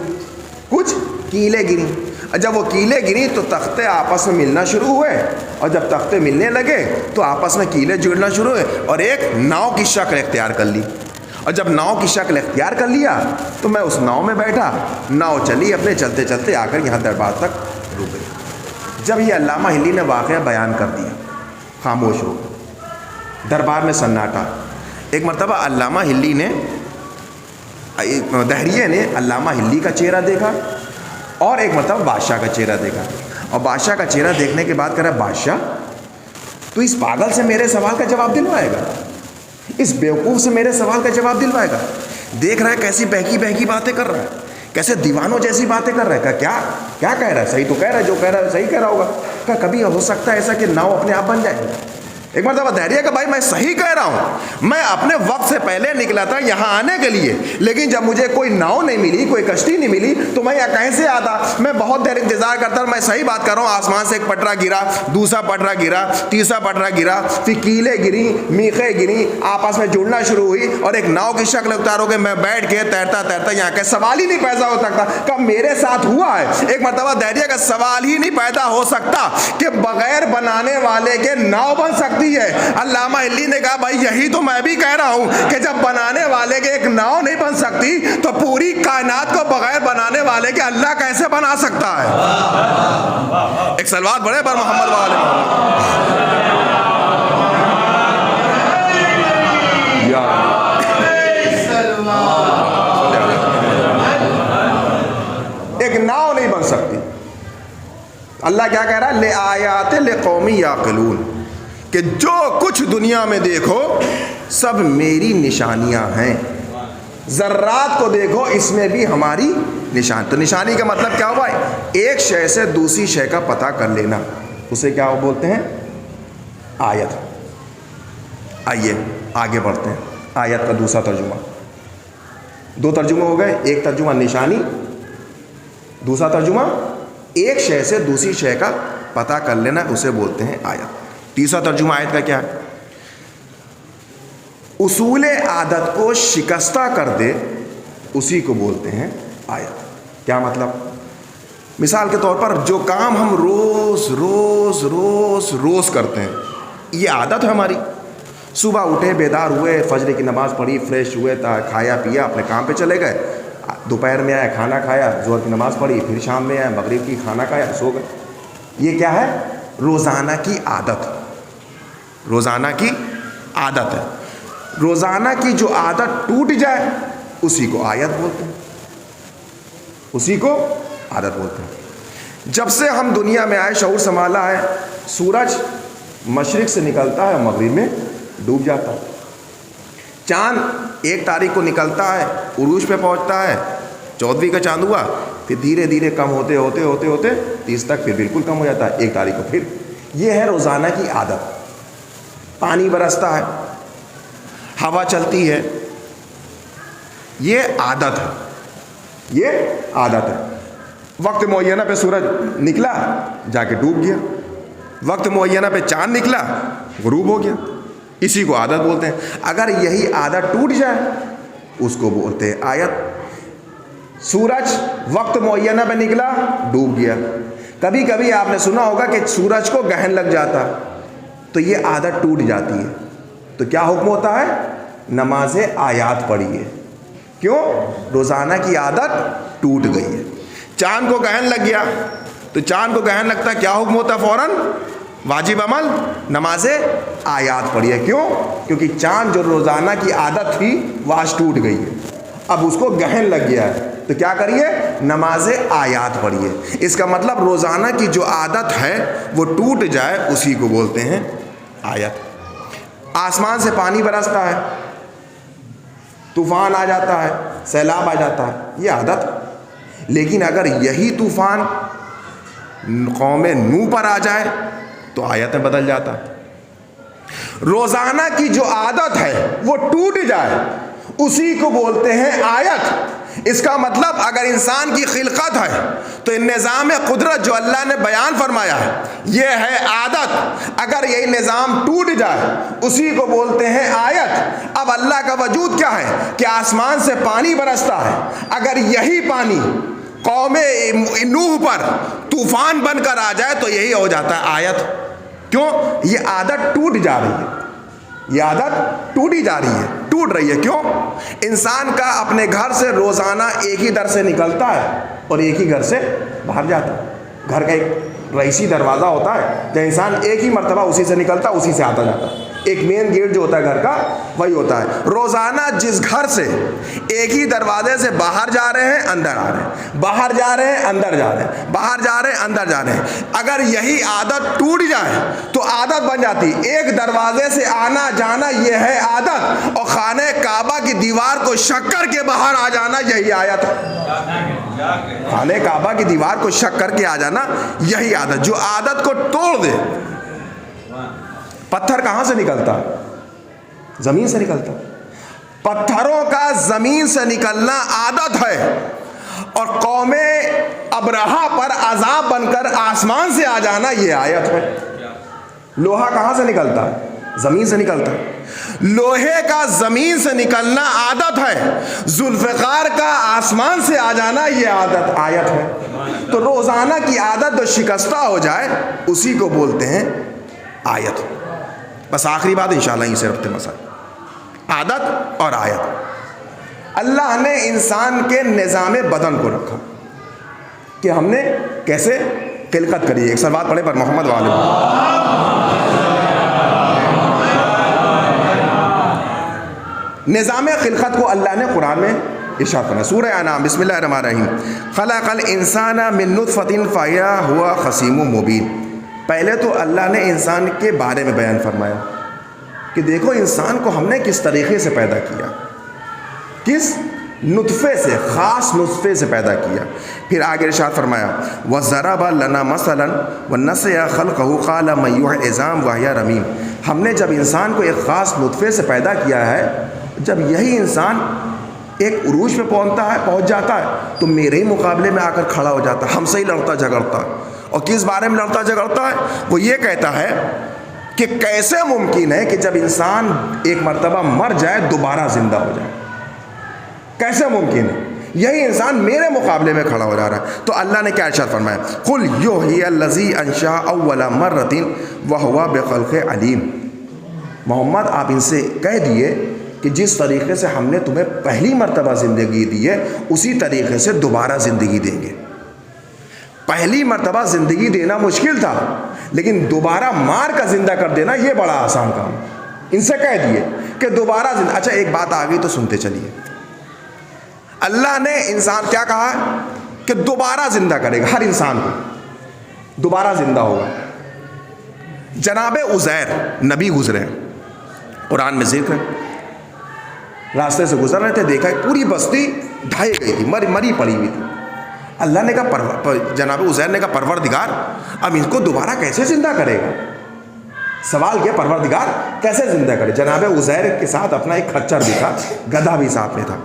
کچھ کیلیں گری. جب وہ کیلیں گری تو تختے آپس میں ملنا شروع ہوئے, اور جب تختے ملنے لگے تو آپس میں کیلیں جڑنا شروع ہوئے اور ایک ناؤ کی شکل اختیار کر لی. اور جب ناؤ کی شکل اختیار کر لیا تو میں اس ناؤ میں بیٹھا, ناؤ چلی اپنے, چلتے چلتے آ کر یہاں دربار تک رک گئی. جب یہ علامہ ہلی نے واقعہ بیان کر دیا خاموش ہو گئے, دربار میں سناٹا. ایک مرتبہ علامہ ہلی نے, دہریہ نے علامہ ہلی کا چہرہ دیکھا اور ایک مرتبہ بادشاہ کا چہرہ دیکھا. اور بادشاہ کا چہرہ دیکھنے کے بعد کہہ رہا, بادشاہ تو اس پاگل سے میرے سوال کا جواب دلوائے گا؟ اس بیوقوف سے میرے سوال کا جواب دلوائے گا؟ دیکھ رہا ہے کیسی بہکی بہکی باتیں کر رہا ہے، کیسے دیوانوں جیسی باتیں کر رہا ہے. کیا کیا کہہ رہا ہے؟ صحیح تو کہہ رہا ہے، جو کہہ رہا ہے صحیح کہہ رہا ہوگا. کہ کبھی ہو سکتا ہے ایسا کہ ناؤ اپنے آپ بن جائے؟ ایک مرتبہ دھیریہ کہ بھائی میں صحیح کہہ رہا ہوں، میں اپنے وقت سے پہلے نکلا تھا یہاں آنے کے لیے، لیکن جب مجھے کوئی ناؤ نہیں ملی، کوئی کشتی نہیں ملی، تو میں یہاں کہیں سے آتا؟ میں بہت دیر انتظار کرتا، میں صحیح بات کر رہا ہوں. آسمان سے ایک پٹرا گرا، دوسرا پٹرا گرا، تیسرا پٹرا گرا، پھر کیلیں گری، میخیں گری، آپس میں جڑنا شروع ہوئی اور ایک ناؤ کی شکل اختیار ہو کے میں بیٹھ کے تیرتا تیرتا یہاں کا سوال ہی نہیں پیدا ہو سکتا کہ میرے ساتھ ہوا ہے. ایک مرتبہ دھیریہ کا سوال ہی نہیں پیدا ہو سکتا کہ بغیر بنانے والے کے ناؤ بن سکتی ہے. علامہ علی نے کہا بھائی یہی تو میں بھی کہہ رہا ہوں کہ جب بنانے والے کے ایک ناؤ نہیں بن سکتی تو پوری کائنات کو بغیر بنانے والے کے اللہ کیسے بنا سکتا ہے؟ ایک صلوات پڑھے پر محمد والے ایک ناؤ نہیں بن سکتی. اللہ کیا کہہ رہا ہے؟ لآیات لقوم یعقلون، کہ جو کچھ دنیا میں دیکھو سب میری نشانیاں ہیں. ذرات کو دیکھو، اس میں بھی ہماری نشان. تو نشانی کا مطلب کیا ہوا ہے؟ ایک شے سے دوسری شے کا پتہ کر لینا، اسے کیا بولتے ہیں؟ آیت. آئیے آگے بڑھتے ہیں. آیت کا دوسرا ترجمہ، دو ترجمے ہو گئے. ایک ترجمہ نشانی، دوسرا ترجمہ ایک شے سے دوسری شے کا پتہ کر لینا، اسے بولتے ہیں آیت. تیسرا ترجمہ آیت کا کیا ہے؟ اصول عادت کو شکستہ کر دے، اسی کو بولتے ہیں آیت. کیا مطلب؟ مثال کے طور پر جو کام ہم روز روز روز روز کرتے ہیں، یہ عادت ہے ہماری. صبح اٹھے، بیدار ہوئے، فجر کی نماز پڑھی، فریش ہوئے، کھایا پیا، اپنے کام پہ چلے گئے. دوپہر میں آئے، کھانا کھایا، ظہر کی نماز پڑھی، پھر شام میں آئے، مغرب کی کھانا کھایا، سو گئے. یہ کیا ہے؟ روزانہ کی عادت. روزانہ کی عادت ہے. روزانہ کی جو عادت ٹوٹ جائے اسی کو آیت بولتے ہیں، اسی کو عادت بولتے ہیں. جب سے ہم دنیا میں آئے، شعور سنبھالا ہے، سورج مشرق سے نکلتا ہے، مغرب میں ڈوب جاتا ہے. چاند 1 تاریخ کو نکلتا ہے، عروج پہ پہنچتا ہے، 14ویں کا چاند ہوا، پھر دھیرے دھیرے کم ہوتے ہوتے ہوتے ہوتے 30 تک، پھر بالکل کم ہو جاتا ہے 1 تاریخ کو. پھر یہ ہے روزانہ کی عادت. پانی برستا ہے، ہوا چلتی ہے، یہ عادت ہے، یہ عادت ہے. وقت معینہ پہ سورج نکلا، جا کے ڈوب گیا. وقت معینہ پہ چاند نکلا، غروب ہو گیا. اسی کو عادت بولتے ہیں. اگر یہی عادت ٹوٹ جائے اس کو بولتے ہیں آیت. سورج وقت معینہ پہ نکلا، ڈوب گیا. کبھی کبھی آپ نے سنا ہوگا کہ سورج کو گرہن لگ جاتا، تو یہ عادت ٹوٹ جاتی ہے. تو کیا حکم ہوتا ہے؟ نماز آیات پڑھیے. کیوں؟ روزانہ کی عادت ٹوٹ گئی ہے. چاند کو گرہن لگ گیا، تو چاند کو گرہن لگتا ہے، کیا حکم ہوتا ہے؟ فوراً واجب عمل نماز آیات پڑھیے. کیوں؟ کیونکہ چاند جو روزانہ کی عادت تھی وہ آج ٹوٹ گئی ہے، اب اس کو گرہن لگ گیا ہے، تو کیا کریے؟ نماز آیات پڑھیے. اس کا مطلب روزانہ کی جو عادت ہے وہ ٹوٹ جائے، اسی کو بولتے ہیں آیت. آسمان سے پانی برستا ہے، طوفان آ جاتا ہے، سیلاب آ جاتا ہے، یہ عادت. لیکن اگر یہی طوفان قوم نوح پر آ جائے تو آیت میں بدل جاتا. روزانہ کی جو عادت ہے وہ ٹوٹ جائے، اسی کو بولتے ہیں آیت. اس کا مطلب اگر انسان کی خلقت ہے تو نظام قدرت جو اللہ نے بیان فرمایا ہے یہ ہے عادت. اگر یہی نظام ٹوٹ جائے اسی کو بولتے ہیں آیت. اب اللہ کا وجود کیا ہے کہ آسمان سے پانی برستا ہے، اگر یہی پانی قوم نوح پر طوفان بن کر آ جائے تو یہی ہو جاتا ہے آیت. کیوں؟ یہ عادت ٹوٹ جا رہی ہے، یہ عادت ٹوٹی جا رہی ہے، ٹوٹ رہی ہے. کیوں؟ انسان کا اپنے گھر سے روزانہ ایک ہی در سے نکلتا ہے اور ایک ہی گھر سے باہر جاتا ہے. گھر کا ایک رئیسی دروازہ ہوتا ہے، جب انسان ایک ہی مرتبہ اسی سے نکلتا اسی سے آتا جاتا ہے. ایک مین گیٹ جو ہوتا ہے گھر کا وہی ہوتا ہے. روزانہ جس گھر سے ایک ہی دروازے سے باہر جا رہے ہیں اندر آ رہے ہیں, باہر جا رہے ہیں اندر جا رہے ہیں, باہر جا رہے ہیں اندر جا رہے ہیں, اگر یہی عادت ٹوٹ جائے تو عادت بن جاتی. ایک دروازے سے آنا جانا یہ ہے عادت, اور خانہ کعبہ کی دیوار کو شک کر کے باہر آ جانا یہی آیت ہے. خانہ کعبہ کی دیوار کو شک کر کے آ جانا یہی عادت. جو عادت کو توڑ دے. پتھر کہاں سے نکلتا ہے؟ زمین سے نکلتا. پتھروں کا زمین سے نکلنا عادت ہے, اور قوم ابرہہ پر عذاب بن کر آسمان سے آ جانا یہ آیت ہے. لوہا کہاں سے نکلتا ہے؟ زمین سے نکلتا ہے. لوہے کا زمین سے نکلنا عادت ہے, ذوالفقار کا آسمان سے آ جانا یہ عادت آیت ہے. تو روزانہ کی عادت جو شکستہ ہو جائے اسی کو بولتے ہیں آیت. بس آخری بات انشاءاللہ یہیں سے ربط مسائل, عادت اور آیت. اللہ نے انسان کے نظام بدن کو رکھا کہ ہم نے کیسے خلقت کری ہے. ایک سلوات پڑھے پر محمد والے. نظام خلقت کو اللہ نے قرآن میں ارشاد فرمایا. سورہ انعام بسم اللہ الرحمن الرحیم. خلق الانسان من نطفۃ فاذا هو خصیم مبین. پہلے تو اللہ نے انسان کے بارے میں بیان فرمایا کہ دیکھو انسان کو ہم نے کس طریقے سے پیدا کیا, کس نطفے سے, خاص نطفے سے پیدا کیا. پھر آگے ارشاد فرمایا وَضَرَبَ لَنَا مَثَلًا وَنَسِيَ خَلْقَهُ قَالَ مَن يُحْيِي الْعِظَامَ وَهِيَ رَمِيمٌ. ہم نے جب انسان کو ایک خاص نطفے سے پیدا کیا ہے, جب یہی انسان ایک عروج پہ پہنچ جاتا ہے تو میرے ہی مقابلے میں آ کر کھڑا ہو جاتا ہے, ہم سے ہی لڑتا جھگڑتا ہے. اور کس بارے میں لڑتا جھگڑتا ہے؟ وہ یہ کہتا ہے کہ کیسے ممکن ہے کہ جب انسان ایک مرتبہ مر جائے دوبارہ زندہ ہو جائے, کیسے ممکن ہے؟ یہی انسان میرے مقابلے میں کھڑا ہو جا رہا ہے. تو اللہ نے کیا ارشاد فرمایا قُلْ يُحْيِي الَّذِي أَنشَأَ أَوَّلَ مَرَّةٍ وَهُوَ بِخَلْقٍ عَلِيمٌ. محمد آپ ان سے کہہ دیے کہ جس طریقے سے ہم نے تمہیں پہلی مرتبہ زندگی دی ہے اسی طریقے سے دوبارہ زندگی دیں گے. پہلی مرتبہ زندگی دینا مشکل تھا, لیکن دوبارہ مار کا زندہ کر دینا یہ بڑا آسان کام. ان سے کہہ دیے کہ دوبارہ زندہ. اچھا ایک بات آ گئی تو سنتے چلیے. اللہ نے انسان کیا کہا کہ دوبارہ زندہ کرے گا, ہر انسان کو دوبارہ زندہ ہوگا. جناب عزیر نبی گزرے ہیں, قرآن میں ذکر ہے, راستے سے گزر رہے تھے, دیکھا پوری بستی ڈھائی گئی تھی, مری پڑی ہوئی تھی. اللہ نے کہا جناب عزیر نے کہا پروردگار اب ان کو دوبارہ کیسے زندہ کرے گا. سوال کیا پروردگار کیسے زندہ کرے. جناب عزیر کے ساتھ اپنا ایک خچر بھی تھا, گدھا بھی ساتھ میں تھا,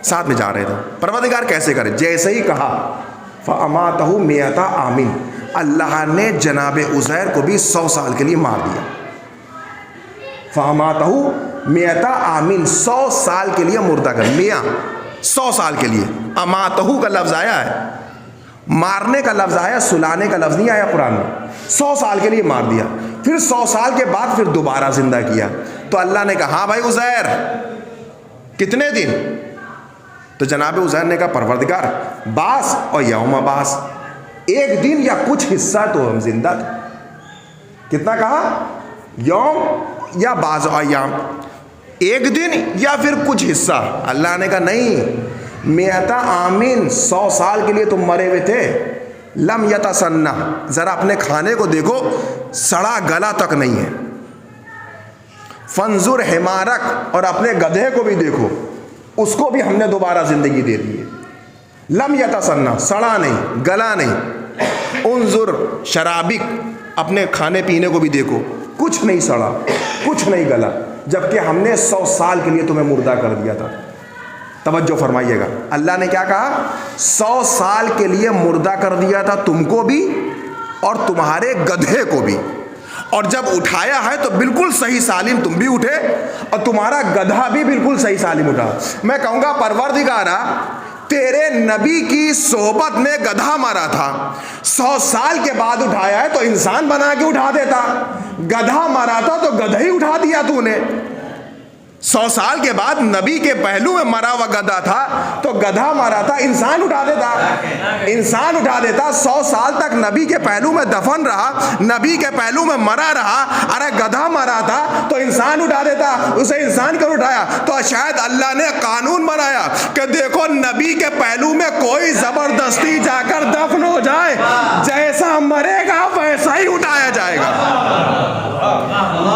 ساتھ میں جا رہے تھے. پروردگار کیسے کرے. جیسے ہی کہا فَأَمَاتَهُ مِئَةَ عَامٍ, اللہ نے جناب عزیر کو بھی 100 سال کے لیے مار دیا. فَأَمَاتَهُ مِئَةَ عَامٍ, 100 سال کے لیے مردہ کر. میاں 100 سال کے لیے. اماتہو کا لفظ آیا ہے, مارنے کا لفظ آیا, سلانے کا لفظ نہیں آیا قرآن میں. 100 سال کے لیے مار دیا. پھر 100 سال کے بعد پھر دوبارہ زندہ کیا. تو اللہ نے کہا ہاں بھائی عزیر کتنے دن. تو جناب عزیر نے کہا پروردگار باس اور یوم باس, ایک دن یا کچھ حصہ تو ہم زندہ تھے. کتنا کہا؟ یوم یا بعض ایام, ایک دن یا پھر کچھ حصہ. اللہ نے کہا نہیں, مئۃ عامٍ, 100 سال کے لیے تم مرے ہوئے تھے. لم یتسنہ, ذرا اپنے کھانے کو دیکھو, سڑا گلا تک نہیں ہے. فانظر حمارک, اور اپنے گدھے کو بھی دیکھو, اس کو بھی ہم نے دوبارہ زندگی دے دی ہے. لم یتسنہ, سڑا نہیں, گلا نہیں. انظر شرابک, اپنے کھانے پینے کو بھی دیکھو, کچھ نہیں سڑا, کچھ نہیں گلا, جبکہ ہم نے 100 سال کے لیے تمہیں مردہ کر دیا تھا. توجہ فرمائیے گا, اللہ نے کیا کہا 100 سال کے لیے مردہ کر دیا تھا تم کو بھی اور تمہارے گدھے کو بھی, اور جب اٹھایا ہے تو بالکل صحیح سالم تم بھی اٹھے اور تمہارا گدھا بھی بالکل صحیح سالم اٹھا. میں کہوں گا پروردگارا تیرے نبی کی صحبت میں گدھا مارا تھا, 100 سال کے بعد اٹھایا ہے تو انسان بنا کے اٹھا دیتا. گدھا مارا تھا تو گدھا ہی اٹھا دیا تو نے. 100 سال کے بعد نبی کے پہلو میں مرا ہوا گدھا تھا تو گدھا مرا تھا انسان اٹھا دیتا، انسان اٹھا دیتا. 100 سال تک نبی کے پہلو میں دفن رہا، نبی کے پہلو میں مرا رہا، ارے گدھا مرا تھا تو انسان اٹھا دیتا، اسے انسان کر اٹھایا. تو شاید اللہ نے قانون بنایا کہ دیکھو نبی کے پہلو میں کوئی زبردستی جا کر دفن ہو جائے، جیسا مرے گا ویسا ہی اٹھایا جائے گا.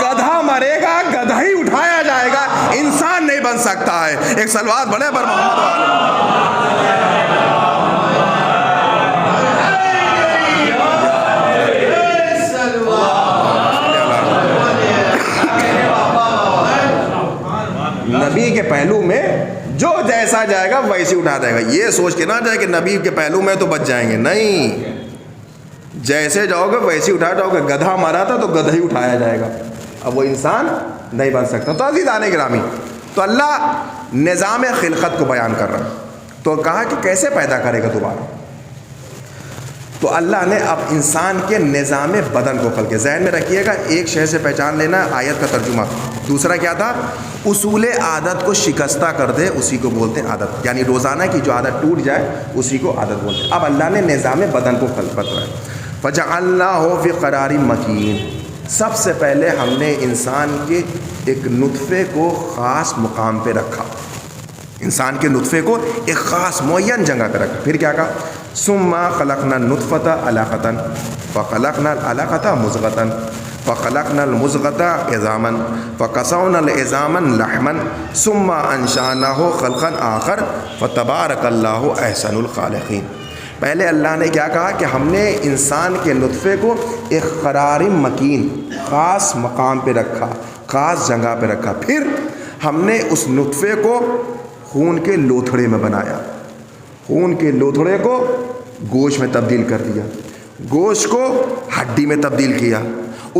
گدھا مرے گا گدھا ہی اٹھایا جائے گا، انسان نہیں بن سکتا ہے. ایک صلوات بڑھے پر محمد نبی کے پہلو میں جو جیسا جائے گا ویسے اٹھا دے گا. یہ سوچ کے نہ جائے کہ نبی کے پہلو میں تو بچ جائیں گے، نہیں، جیسے جاؤ گے ویسے اٹھا جاؤ گے. گدھا مارا تھا تو گدھا ہی اٹھایا جائے گا، اب وہ انسان نہیں بن سکتا. تو عزیزان گرامی، تو اللہ نظام خلقت کو بیان کر رہا ہے. تو کہا کہ کیسے پیدا کرے گا دوبارہ. تو اللہ نے اب انسان کے نظام بدن کو کھل کے ذہن میں رکھیے گا. ایک شے سے پہچان لینا آیت کا ترجمہ. دوسرا کیا تھا؟ اصول عادت کو شکستہ کر دے اسی کو بولتے ہیں عادت، یعنی روزانہ کی جو عادت ٹوٹ جائے اسی کو عادت بولتے ہیں. اب اللہ نے نظام بدن کو کھل بتایا. فَجَعَلْنَاهُ فِي قَرَارٍ مَكِينٍ. سب سے پہلے ہم نے انسان کے ایک نطفے کو خاص مقام پہ رکھا، انسان کے نطفے کو ایک خاص معین جگہ پہ رکھا. پھر کیا کہا؟ ثم خلقنا النطفة علقة فخلقنا العلقة مضغة فخلقنا المضغة عظاما فكسونا العظام لحما ثم انشأناه خلقا آخر فتبارك الله احسن الخالقین. پہلے اللہ نے کیا کہا کہ ہم نے انسان کے نطفے کو ایک قرار مکین، خاص مقام پہ رکھا، خاص جگہ پہ رکھا. پھر ہم نے اس نطفے کو خون کے لوتھڑے میں بنایا، خون کے لوتھڑے کو گوشت میں تبدیل کر دیا، گوشت کو ہڈی میں تبدیل کیا،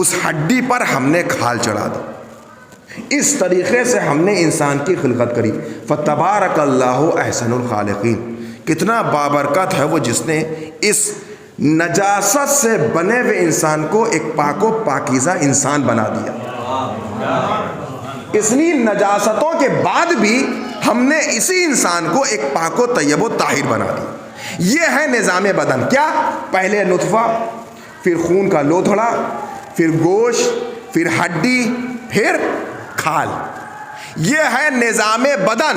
اس ہڈی پر ہم نے کھال چڑھا دی. اس طریقے سے ہم نے انسان کی خلقت کری. فتبارک اللہ احسن الخالقین. کتنا بابرکت ہے وہ جس نے اس نجاست سے بنے ہوئے انسان کو ایک پاک و پاکیزہ انسان بنا دیا. اتنی نجاستوں کے بعد بھی ہم نے اسی انسان کو ایک پاک و طیب و طاہر بنا دیا. یہ ہے نظام بدن. کیا؟ پہلے نطفہ، پھر خون کا لوتھڑا، پھر گوشت، پھر ہڈی، پھر کھال. یہ ہے نظام بدن.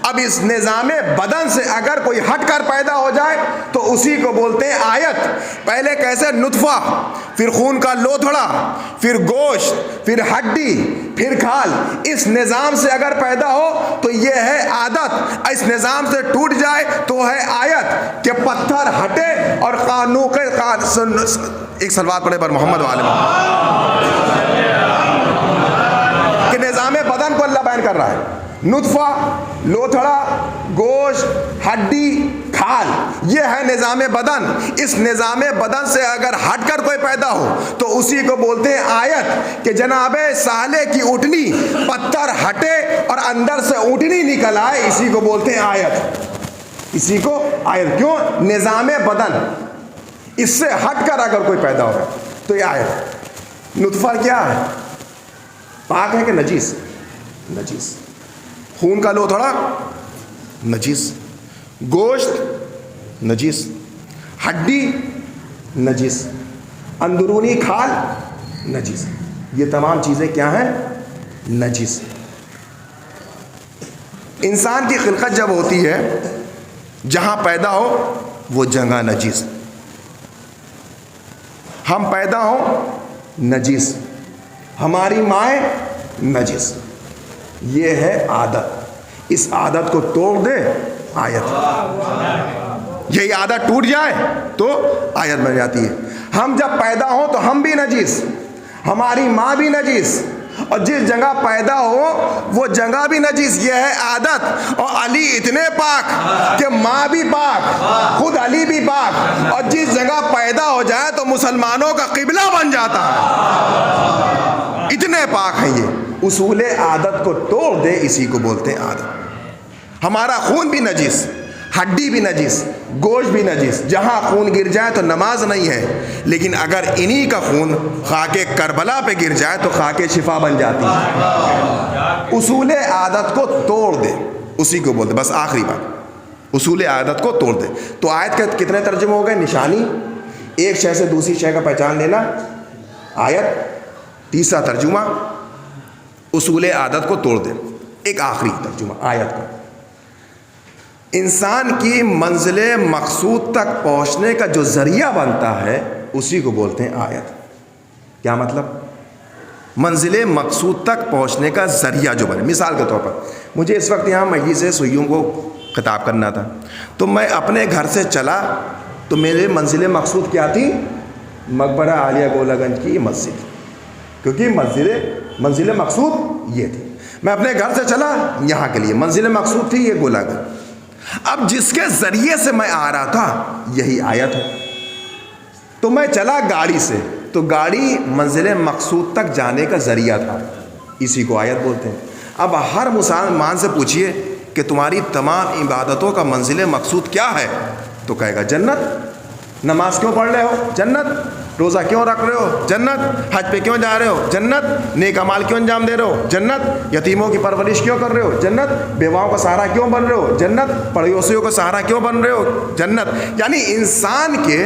اب اس نظام بدن سے اگر کوئی ہٹ کر پیدا ہو جائے تو اسی کو بولتے ہیں آیت. پہلے کیسے؟ نطفہ، پھر خون کا لوتھڑا، پھر گوشت، پھر ہڈی، پھر کھال. اس نظام سے اگر پیدا ہو تو یہ ہے عادت. اس نظام سے ٹوٹ جائے تو ہے آیت کہ پتھر ہٹے اور قانون کے ایک صلوات پڑھے پر محمد وعلی کہ نظام بدن کو اللہ بیان کر رہا ہے. نطفہ، لوتھڑا، گوشت، ہڈی، کھال، یہ ہے نظام بدن. اس نظام بدن سے اگر ہٹ کر کوئی پیدا ہو تو اسی کو بولتے ہیں آیت کہ جناب سالے کی اونٹنی پتھر ہٹے اور اندر سے اونٹنی نکل آئے، اسی کو بولتے ہیں آیت. اسی کو آیت. کیوں؟ نظام بدن. اس سے ہٹ کر اگر کوئی پیدا ہوگا تو یہ آیت. نطفہ کیا ہے؟ پاک ہے کہ نجیس؟ نجیس. خون کا لوتھڑا نجیس، گوشت نجیس، ہڈی نجیس، اندرونی کھال نجیس. یہ تمام چیزیں کیا ہیں؟ نجیس. انسان کی خلقت جب ہوتی ہے جہاں پیدا ہو وہ جگہ نجیس. ہم پیدا ہوں نجیس، ہماری مائیں نجیس. یہ ہے عادت. اس عادت کو توڑ دے آیت. یہی عادت ٹوٹ جائے تو آیت بن جاتی ہے. ہم جب پیدا ہوں تو ہم بھی نجیس، ہماری ماں بھی نجیس، اور جس جگہ پیدا ہو وہ جگہ بھی نجیس. یہ ہے عادت. اور علی اتنے پاک کہ ماں بھی پاک، خود علی بھی پاک، اور جس جگہ پیدا ہو جائے تو مسلمانوں کا قبلہ بن جاتا ہے. اتنے پاک ہیں یہ. اصول عادت کو توڑ دے اسی کو بولتے ہیں عادت. ہمارا خون بھی نجیس، ہڈی بھی نجس، گوشت بھی نجس، جہاں خون گر جائے تو نماز نہیں ہے، لیکن اگر انہی کا خون خاک کربلا پہ گر جائے تو خاک شفا بن جاتی ہے۔ اصول عادت کو توڑ دے، اسی کو بولتے، بس آخری بات، اصول عادت کو توڑ دے۔ تو آیت کے کتنے ترجمے ہو گئے؟ نشانی، ایک شے سے دوسری شے کا پہچان لینا، آیت، تیسرا ترجمہ اصول عادت کو توڑ دے، ایک آخری ترجمہ آیت کا، انسان کی منزل مقصود تک پہنچنے کا جو ذریعہ بنتا ہے اسی کو بولتے ہیں آیت۔ کیا مطلب؟ منزل مقصود تک پہنچنے کا ذریعہ جو بنے۔ مثال کے طور پر مجھے اس وقت یہاں مجلس سیوں کو خطاب کرنا تھا، تو میں اپنے گھر سے چلا تو میرے منزل مقصود کیا تھی؟ مقبرہ عالیہ گولہ گنج کی مسجد، کیونکہ منزل مقصود یہ تھی۔ میں اپنے گھر سے چلا یہاں کے لیے، منزل مقصود تھی یہ گولہ گنج۔ اب جس کے ذریعے سے میں آ رہا تھا یہی آیت ہے، تو میں چلا گاڑی سے، تو گاڑی منزل مقصود تک جانے کا ذریعہ تھا، اسی کو آیت بولتے ہیں۔ اب ہر مسلمان سے پوچھئے کہ تمہاری تمام عبادتوں کا منزل مقصود کیا ہے، تو کہے گا جنت۔ نماز کیوں پڑھ رہے ہو؟ جنت۔ روزہ کیوں رکھ رہے ہو؟ جنت۔ حج پہ کیوں جا رہے ہو؟ جنت۔ نیک اعمال کیوں انجام دے رہے ہو؟ جنت۔ یتیموں کی پرورش کیوں کر رہے ہو؟ جنت۔ بیواؤں کا سہارا کیوں بن رہے ہو؟ جنت۔ پڑوسیوں کا سہارا کیوں بن رہے ہو؟ جنت۔ یعنی انسان کے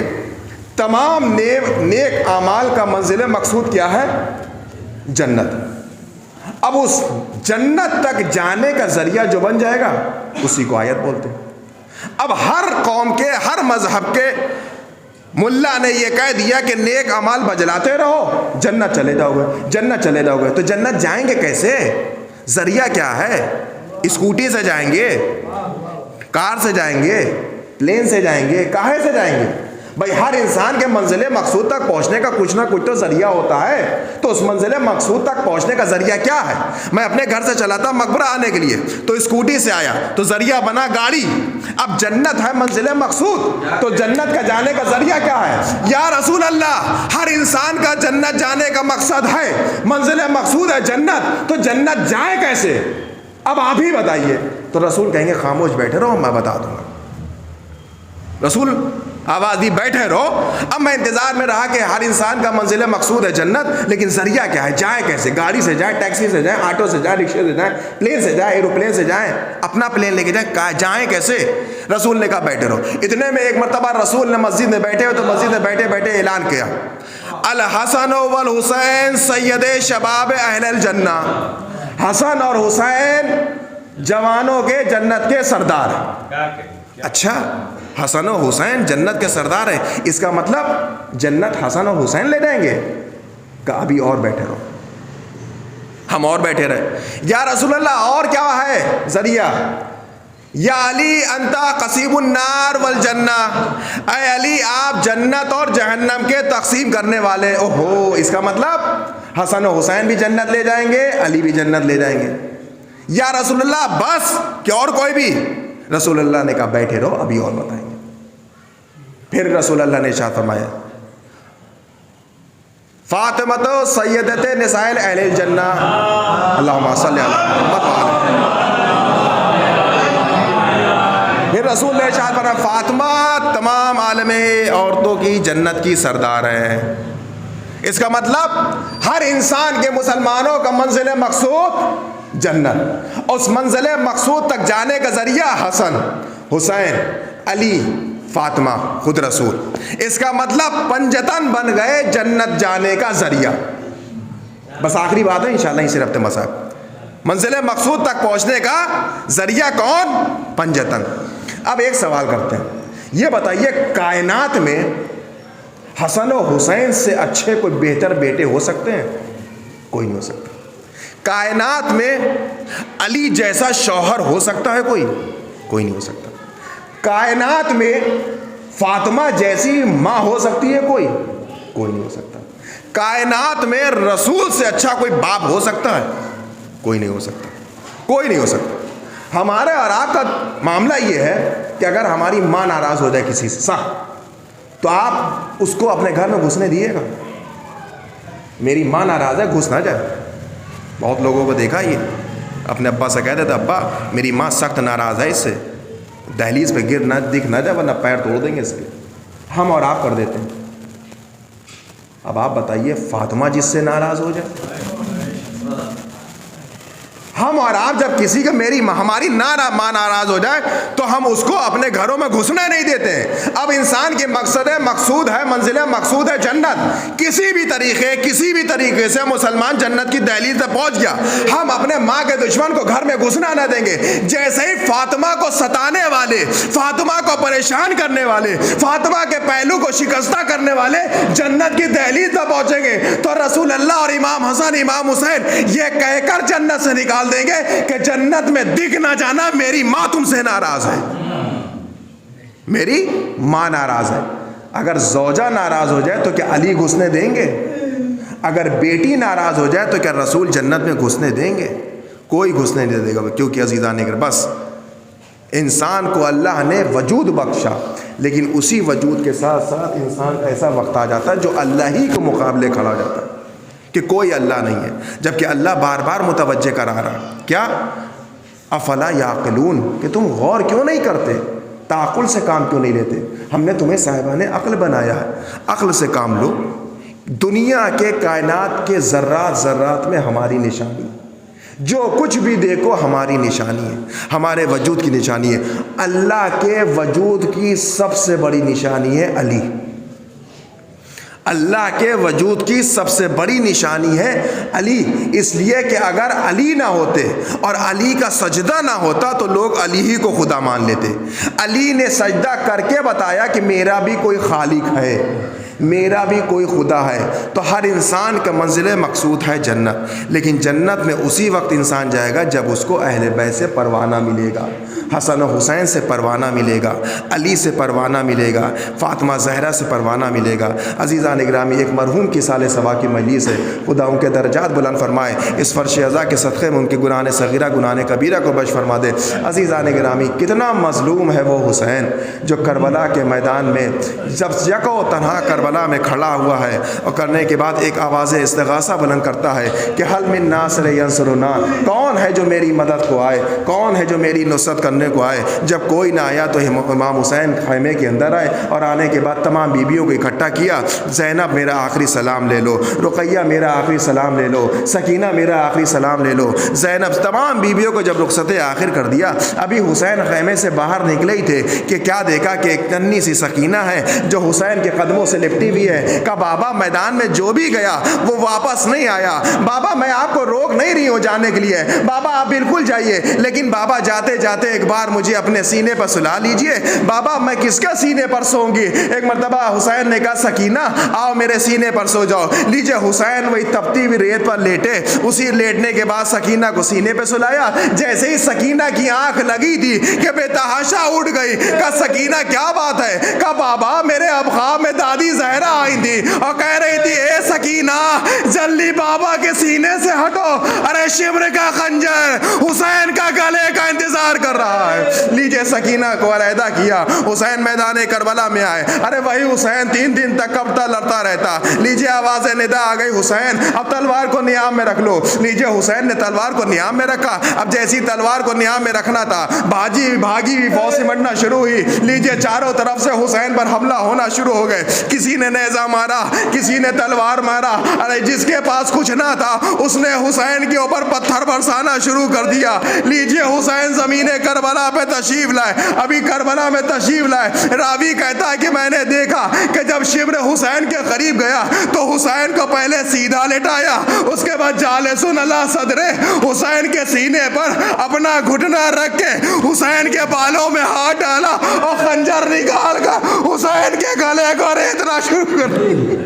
تمام نیک اعمال کا منزل مقصود کیا ہے؟ جنت۔ اب اس جنت تک جانے کا ذریعہ جو بن جائے گا اسی کو آیت بولتے ہیں۔ اب ہر قوم کے، ہر مذہب کے ملا نے یہ کہہ دیا کہ نیک اعمال بجلاتے رہو جنت چلے جاؤ گے، جنت چلے جاؤ گے۔ تو جنت جائیں گے کیسے؟ ذریعہ کیا ہے؟ اسکوٹی سے جائیں گے، کار سے جائیں گے، پلین سے جائیں گے، کاہے سے جائیں گے؟ بھائی ہر انسان کے منزل مقصود تک پہنچنے کا کچھ نہ کچھ تو ذریعہ ہوتا ہے، تو اس منزل مقصود تک پہنچنے کا ذریعہ کیا ہے؟ میں اپنے گھر سے چلا تھا مقبرہ آنے کے لیے، تو اسکوٹی سے آیا تو ذریعہ بنا گاڑی۔ اب جنت ہے منزل مقصود، تو جنت کا جانے کا ذریعہ کیا ہے؟ یا رسول اللہ، ہر انسان کا جنت جانے کا مقصد ہے، منزل مقصود ہے جنت، تو جنت جائے کیسے؟ اب آپ ہی بتائیے۔ تو رسول کہیں گے خاموش بیٹھے رہو، میں بتا دوں گا۔ رسول آواز دی بیٹھے رہو۔ اب میں انتظار میں رہا کہ ہر انسان کا منزل مقصود ہے جنت، لیکن ذریعہ کیا ہے؟ جائیں کیسے؟ گاڑی سے جائیں، ٹیکسی سے جائیں، آٹو سے جائیں، رکشے سے جائیں، پلین سے جائیں، ایروپلین سے جائیں، اپنا پلین لے کے جائیں کیسے؟ رسول نے کہا بیٹھے رہو۔ اتنے میں ایک مرتبہ رسول نے مسجد میں بیٹھے ہوئے تو مسجد میں بیٹھے بیٹھے اعلان کیا، الحسن والحسین سید شباب اہل الجنہ، حسن اور حسین جوانوں کے جنت کے سردار ہیں۔ اچھا، حسن و حسین جنت کے سردار ہیں، اس کا مطلب جنت حسن اور حسین لے جائیں گے؟ کہا ابھی اور بیٹھے رہو۔ ہم اور بیٹھے رہے۔ یا رسول اللہ اور کیا ہے ذریعہ؟ یا علی انتا قصیب النار والجنہ، اے علی آپ جنت اور جہنم کے تقسیم کرنے والے۔ اوہو، اس کا مطلب حسن و حسین بھی جنت لے جائیں گے، علی بھی جنت لے جائیں گے۔ یا رسول اللہ بس کہ اور کوئی بھی؟ رسول اللہ نے کہا بیٹھے رہو، ابھی اور بتائیں گے۔ پھر رسول اللہ نے ارشاد فرمایا فاطمہ تو سیدت نساء اہل الجنہ، اللہم صلی علی محمد۔ پھر رسول نے ارشاد فرمایا فاطمہ تمام عالم عورتوں کی جنت کی سردار ہے۔ اس کا مطلب ہر انسان کے، مسلمانوں کا منزل مقصود جنت، اس منزل مقصود تک جانے کا ذریعہ حسن، حسین، علی، فاطمہ، خود رسول۔ اس کا مطلب پنجتن بن گئے جنت جانے کا ذریعہ۔ بس آخری بات ہے انشاءاللہ اسی ہفتے مسائل، منزل مقصود تک پہنچنے کا ذریعہ کون؟ پنجتن۔ اب ایک سوال کرتے ہیں، یہ بتائیے کائنات میں حسن و حسین سے اچھے کوئی بہتر بیٹے ہو سکتے ہیں؟ کوئی نہیں ہو سکتا۔ کائنات میں علی جیسا شوہر ہو سکتا ہے کوئی؟ کوئی نہیں ہو سکتا۔ کائنات میں فاطمہ جیسی ماں ہو سکتی ہے کوئی؟ کوئی نہیں ہو سکتا۔ کائنات میں رسول سے اچھا کوئی باپ ہو سکتا ہے؟ کوئی نہیں ہو سکتا، کوئی نہیں ہو سکتا۔ ہمارے اور آپ کا معاملہ یہ ہے کہ اگر ہماری ماں ناراض ہو جائے کسی سے تو آپ اس کو اپنے گھر میں گھسنے دیے گا؟ میری ماں ناراض ہے، گھس نہ جائے۔ بہت لوگوں کو دیکھا یہ اپنے ابا سے کہہ دیتے ابا میری ماں سخت ناراض ہے اس سے، دہلیز پہ گر نہ دکھ نہ جائے ورنہ پیر توڑ دیں گے اس کے. ہم اور آپ کر دیتے ہیں. اب آپ بتائیے فاطمہ جس سے ناراض ہو جائے. ہم اور آپ جب کسی کا ہماری ماں ناراض ہو جائے تو ہم اس کو اپنے گھروں میں گھسنے نہیں دیتے ہیں. اب انسان کے مقصود ہے منزل مقصود ہے جنت. کسی بھی طریقے سے مسلمان جنت کی دہلیز تک پہنچ گیا, ہم اپنے ماں کے دشمن کو گھر میں گھسنا نہ دیں گے. جیسے ہی فاطمہ کو ستانے والے, فاطمہ کو پریشان کرنے والے, فاطمہ کے پہلو کو شکستہ کرنے والے جنت کی دہلیز تک پہنچیں گے تو رسول اللہ اور امام حسن امام حسین یہ کہہ کر جنت سے نکال دیں گے کہ جنت میں دکھ نہ جانا, میری ماں تم سے ناراض ہے, میری ماں ناراض ہے. اگر زوجہ ناراض ہو جائے تو کیا علی گھسنے دیں گے؟ اگر بیٹی ناراض ہو جائے تو کیا رسول جنت میں گھسنے دیں گے؟ کوئی گھسنے نہیں دے گا. کیونکہ عزیزان اگر بس انسان کو اللہ نے وجود بخشا, لیکن اسی وجود کے ساتھ ساتھ انسان کا ایسا وقت آ جاتا ہے جو اللہ ہی کو مقابلے کھڑا ہو جاتا ہے کہ کوئی اللہ نہیں ہے, جبکہ اللہ بار بار متوجہ کرا رہا. کیا افلا یعقلون, کہ تم غور کیوں نہیں کرتے, تعقل سے کام کیوں نہیں لیتے؟ ہم نے تمہیں صاحبان عقل بنایا ہے, عقل سے کام لو. دنیا کے کائنات کے ذرات میں ہماری نشانی, جو کچھ بھی دیکھو ہماری نشانی ہے, ہمارے وجود کی نشانی ہے. اللہ کے وجود کی سب سے بڑی نشانی ہے علی. اللہ کے وجود کی سب سے بڑی نشانی ہے علی. اس لیے کہ اگر علی نہ ہوتے اور علی کا سجدہ نہ ہوتا تو لوگ علی ہی کو خدا مان لیتے. علی نے سجدہ کر کے بتایا کہ میرا بھی کوئی خالق ہے, میرا بھی کوئی خدا ہے. تو ہر انسان کا منزل مقصود ہے جنت, لیکن جنت میں اسی وقت انسان جائے گا جب اس کو اہل بیت سے پروانہ ملے گا, حسن و حسین سے پروانہ ملے گا, علی سے پروانہ ملے گا, فاطمہ زہرا سے پروانہ ملے گا. عزیزان اکرامی, ایک مرحوم کی سال صبا کی مجلس ہے, خدا ان کے درجات بلند فرمائے, اس فرش ازا کے صدقے میں ان کے گناہ صغیرہ گناہ کبیرہ کو بخش فرما دے. عزیزان اکرامی, کتنا مظلوم ہے وہ حسین جو کربلا کے میدان میں جب یکو تنہا کربلا میں کھڑا ہوا ہے اور کرنے کے بعد ایک آواز استغاثہ بلند کرتا ہے کہ حل من ناصر ینصرنا, کون ہے جو میری مدد کو آئے, کون ہے جو میری نصرت کرنے کو آئے. جب کوئی نہ آیا تو امام حسین خیمے کے اندر آئے اور آنے کے بعد تمام بیویوں کو اکٹھا کیا. زینب میرا آخری سلام لے لو, رقیہ میرا آخری سلام لے لو, سکینہ میرا آخری سلام لے لو. زینب تمام بیویوں کو جب رخصت آخر کر دیا, ابھی حسین خیمے سے باہر نکلے ہی تھے کہ کیا دیکھا کہ ایک ننھی سی سکینہ ہے جو حسین کے قدموں سے لپٹی ہوئی ہے. کہا بابا میدان میں جو بھی گیا وہ واپس نہیں آیا. بابا میں آپ کو روک نہیں رہی ہوں جانے کے لیے, بابا آپ بالکل جائیے, لیکن بابا جاتے جاتے ایک بار مجھے اپنے سینے پر سلا لیجئے. بابا میں کس کا سینے پر سوؤں گی؟ ایک مرتبہ حسین نے کہا سکینہ آؤ میرے سینے پر سو جاؤ. لیجئے حسین وہی تپتی ہوئی ریت پر لیٹے. اسی لیٹنے کے بعد سکینہ کو سینے پہ سلایا. جیسے ہی سکینہ کی آنکھ لگی تھی کہ بے تحاشا اٹھ گئی. کہا سکینہ کیا بات ہے؟ کہا بابا میرے اب خواب میں دادی زہرا آئی تھی اور کہہ رہی تھی اے سکینہ جلدی بابا کے سینے سے ہٹو, ارے شبر کا خنجر حسین کا گلے کا انتظار کر رہا ہے. لیجئے سکینہ کو علیحدہ کیا. حسین میدان کربلا میں آئے. ارے وہی حسین 3 دن تک کب تک لڑتا رہتا. لیجئے آواز ندا آ گئی, حسین اب تلوار کو نیام میں رکھ لو. لیجئے حسین نے تلوار کو نیام میں رکھا. اب جیسی تلوار کو نیام میں رکھنا تھا بھاگی ہوئی فوج سمٹنا شروع ہوئی. لیجئے چاروں طرف سے حسین پر حملہ ہونا شروع ہو گئے. کسی نے نیزہ مارا, کسی نے تلوار مارا. ارے جس کے پاس کچھ نہ تھا اس نے حسین کے اوپر پتھر برسانا شروع کر دیا. لیجئے حسین زمین کربلا پہ تشریف لائے. ابھی کربلا میں تشریف لائے. راوی کہتا ہے کہ میں نے دیکھا کہ جب شبر حسین کے قریب گیا تو حسین کو پہلے سیدھا لٹایا, اس کے بعد جالسن علی صدرے, حسین کے سینے پر اپنا گھٹنا رکھ کے حسین کے بالوں میں ہاتھ ڈالا اور خنجر نکال کر حسین کے گلے کو ریتنا شروع کر دیا.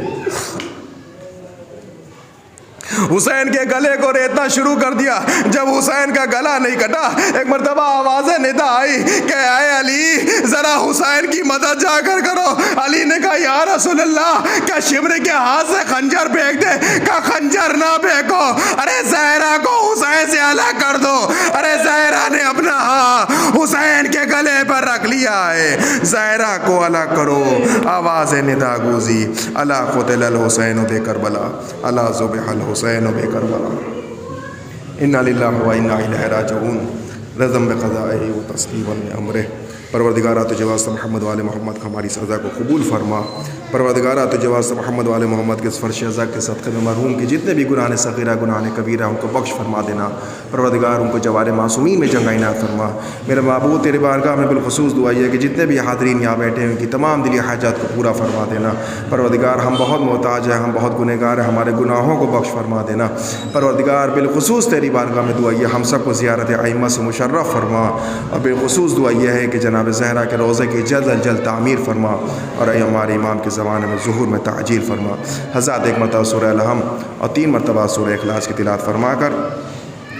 حسین کے گلے کو ریتنا شروع کر دیا. جب حسین کا گلا نہیں کٹا, ایک مرتبہ آواز ندا آئی کہ اے علی ذرا حسین کی مدد جا کر کرو. علی نے کہا یا رسول اللہ کیا شبر کے ہاتھ سے خنجر پھینک دے؟ کہا خنجر نہ پھینکو, ارے زہرا کو حسین سے الگ کر دو. ارے زہرا نے اپنا ہاتھ حسین کے گلے پر رکھ لیا ہے. زہرا کو الگ کرو. آواز ندا گوزی الا قتل الحسین بے کربلا, الا ذبح الحسین بے کربلا, انا للہ و انا الیہ راجعون, رضم بقضائہ و تسلیما لامرہ. پروردگارہ تجھے واسطہ محمد والے محمد کا ہماری سزا کو قبول فرما۔ پروردگارہ تجھے واسطہ محمد والے محمد کے اس فرش ازا کے صدقے میں مرحوم کے جتنے بھی گناہ صغیرہ گناہ کبیرہ ان کو بخش فرما دینا۔ پروردگار ان کو جوار معصومین میں جگہ عنایت فرما۔ میرے معبود تیرے بارگاہ میں بالخصوص دعا یہ ہے کہ جتنے بھی حاضرین یہاں بیٹھے ہیں ان کی تمام دلی حاجات کو پورا فرما دینا۔ پروردگار ہم بہت محتاج ہیں، ہم بہت گنہگار ہیں، ہمارے گناہوں کو بخش فرما دینا۔ پروردگار بالخصوص تیری بارگاہ میں دعا یہ ہم سب کو زیارت ائمہ سے مشرف فرما، اور بالخصوص دعا یہ ہے کہ جناب زہرا کے روضے کی جلد از جلد تعمیر فرما، اور اے ہمارے امام کے زمانے میں ظہور میں تعجیل فرما۔ حضرات ایک مرتبہ سورہ الحم اور 3 مرتبہ سورہ اخلاص کی تلاوت فرما کر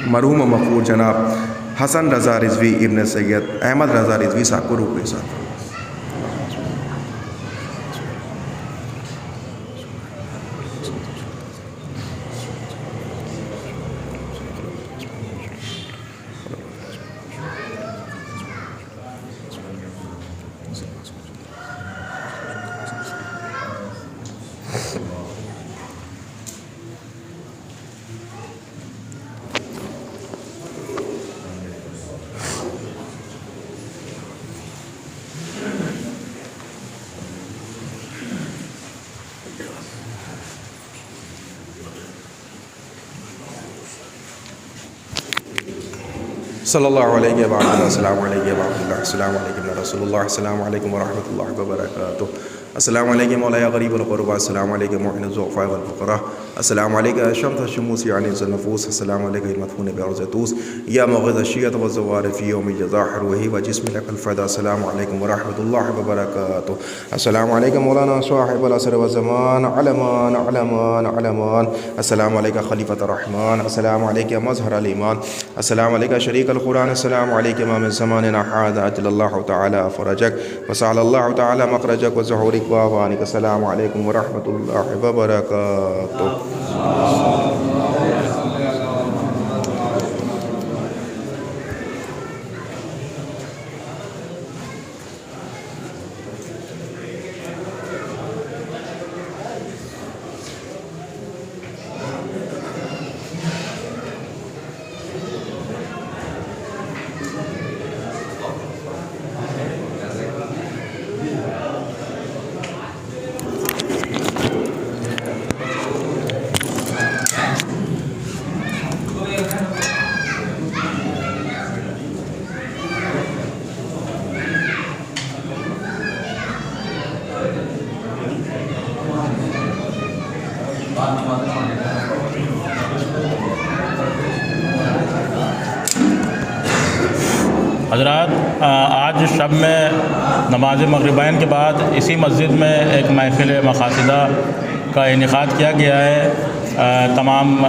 مرحوم و مغفور جناب حسن رضا رضوی ابن سید احمد رضا رضوی صاحب کو روح ساتھ۔ صلی اللہ علیہ وآلہ السلام علیکم ورحمۃ اللہ، السلام علیکم رسول اللہ، السلام علیکم ورحمۃ اللہ وبرکاتہ، السلام علیکم مولایا غریب الغربا، السلام علیکم معین الضعفاء والفقراء، السلام علیکم شمس الشموس عنیز النفوس، السلام علیکم المدفون بعرض طوس یا مغز الشیعۃ والزوار فی یوم الجزاء روحی و جسم لک الفدا، السلام علیکم ورحمۃ اللہ وبرکاتہ، السلام علیکم مولانا صاحب العصر والزمان علمان علمان علمان، السلام علیکم خلیفۃ الرحمن، السلام علیکم مظہر الایمان، السلام علیکم شریک القرآن، السلام علیکم من زماننا هذا اجل اللہ تعالی فرجک وسعل اللہ تعالی مخرجک وظہورک وآوانک، السلام علیکم ورحمۃ اللہ وبرکاتہ۔ حضرات، آج شب میں نماز مغربین کے بعد اسی مسجد میں ایک محفل مقاصدہ کا انعقاد کیا گیا ہے۔ تمام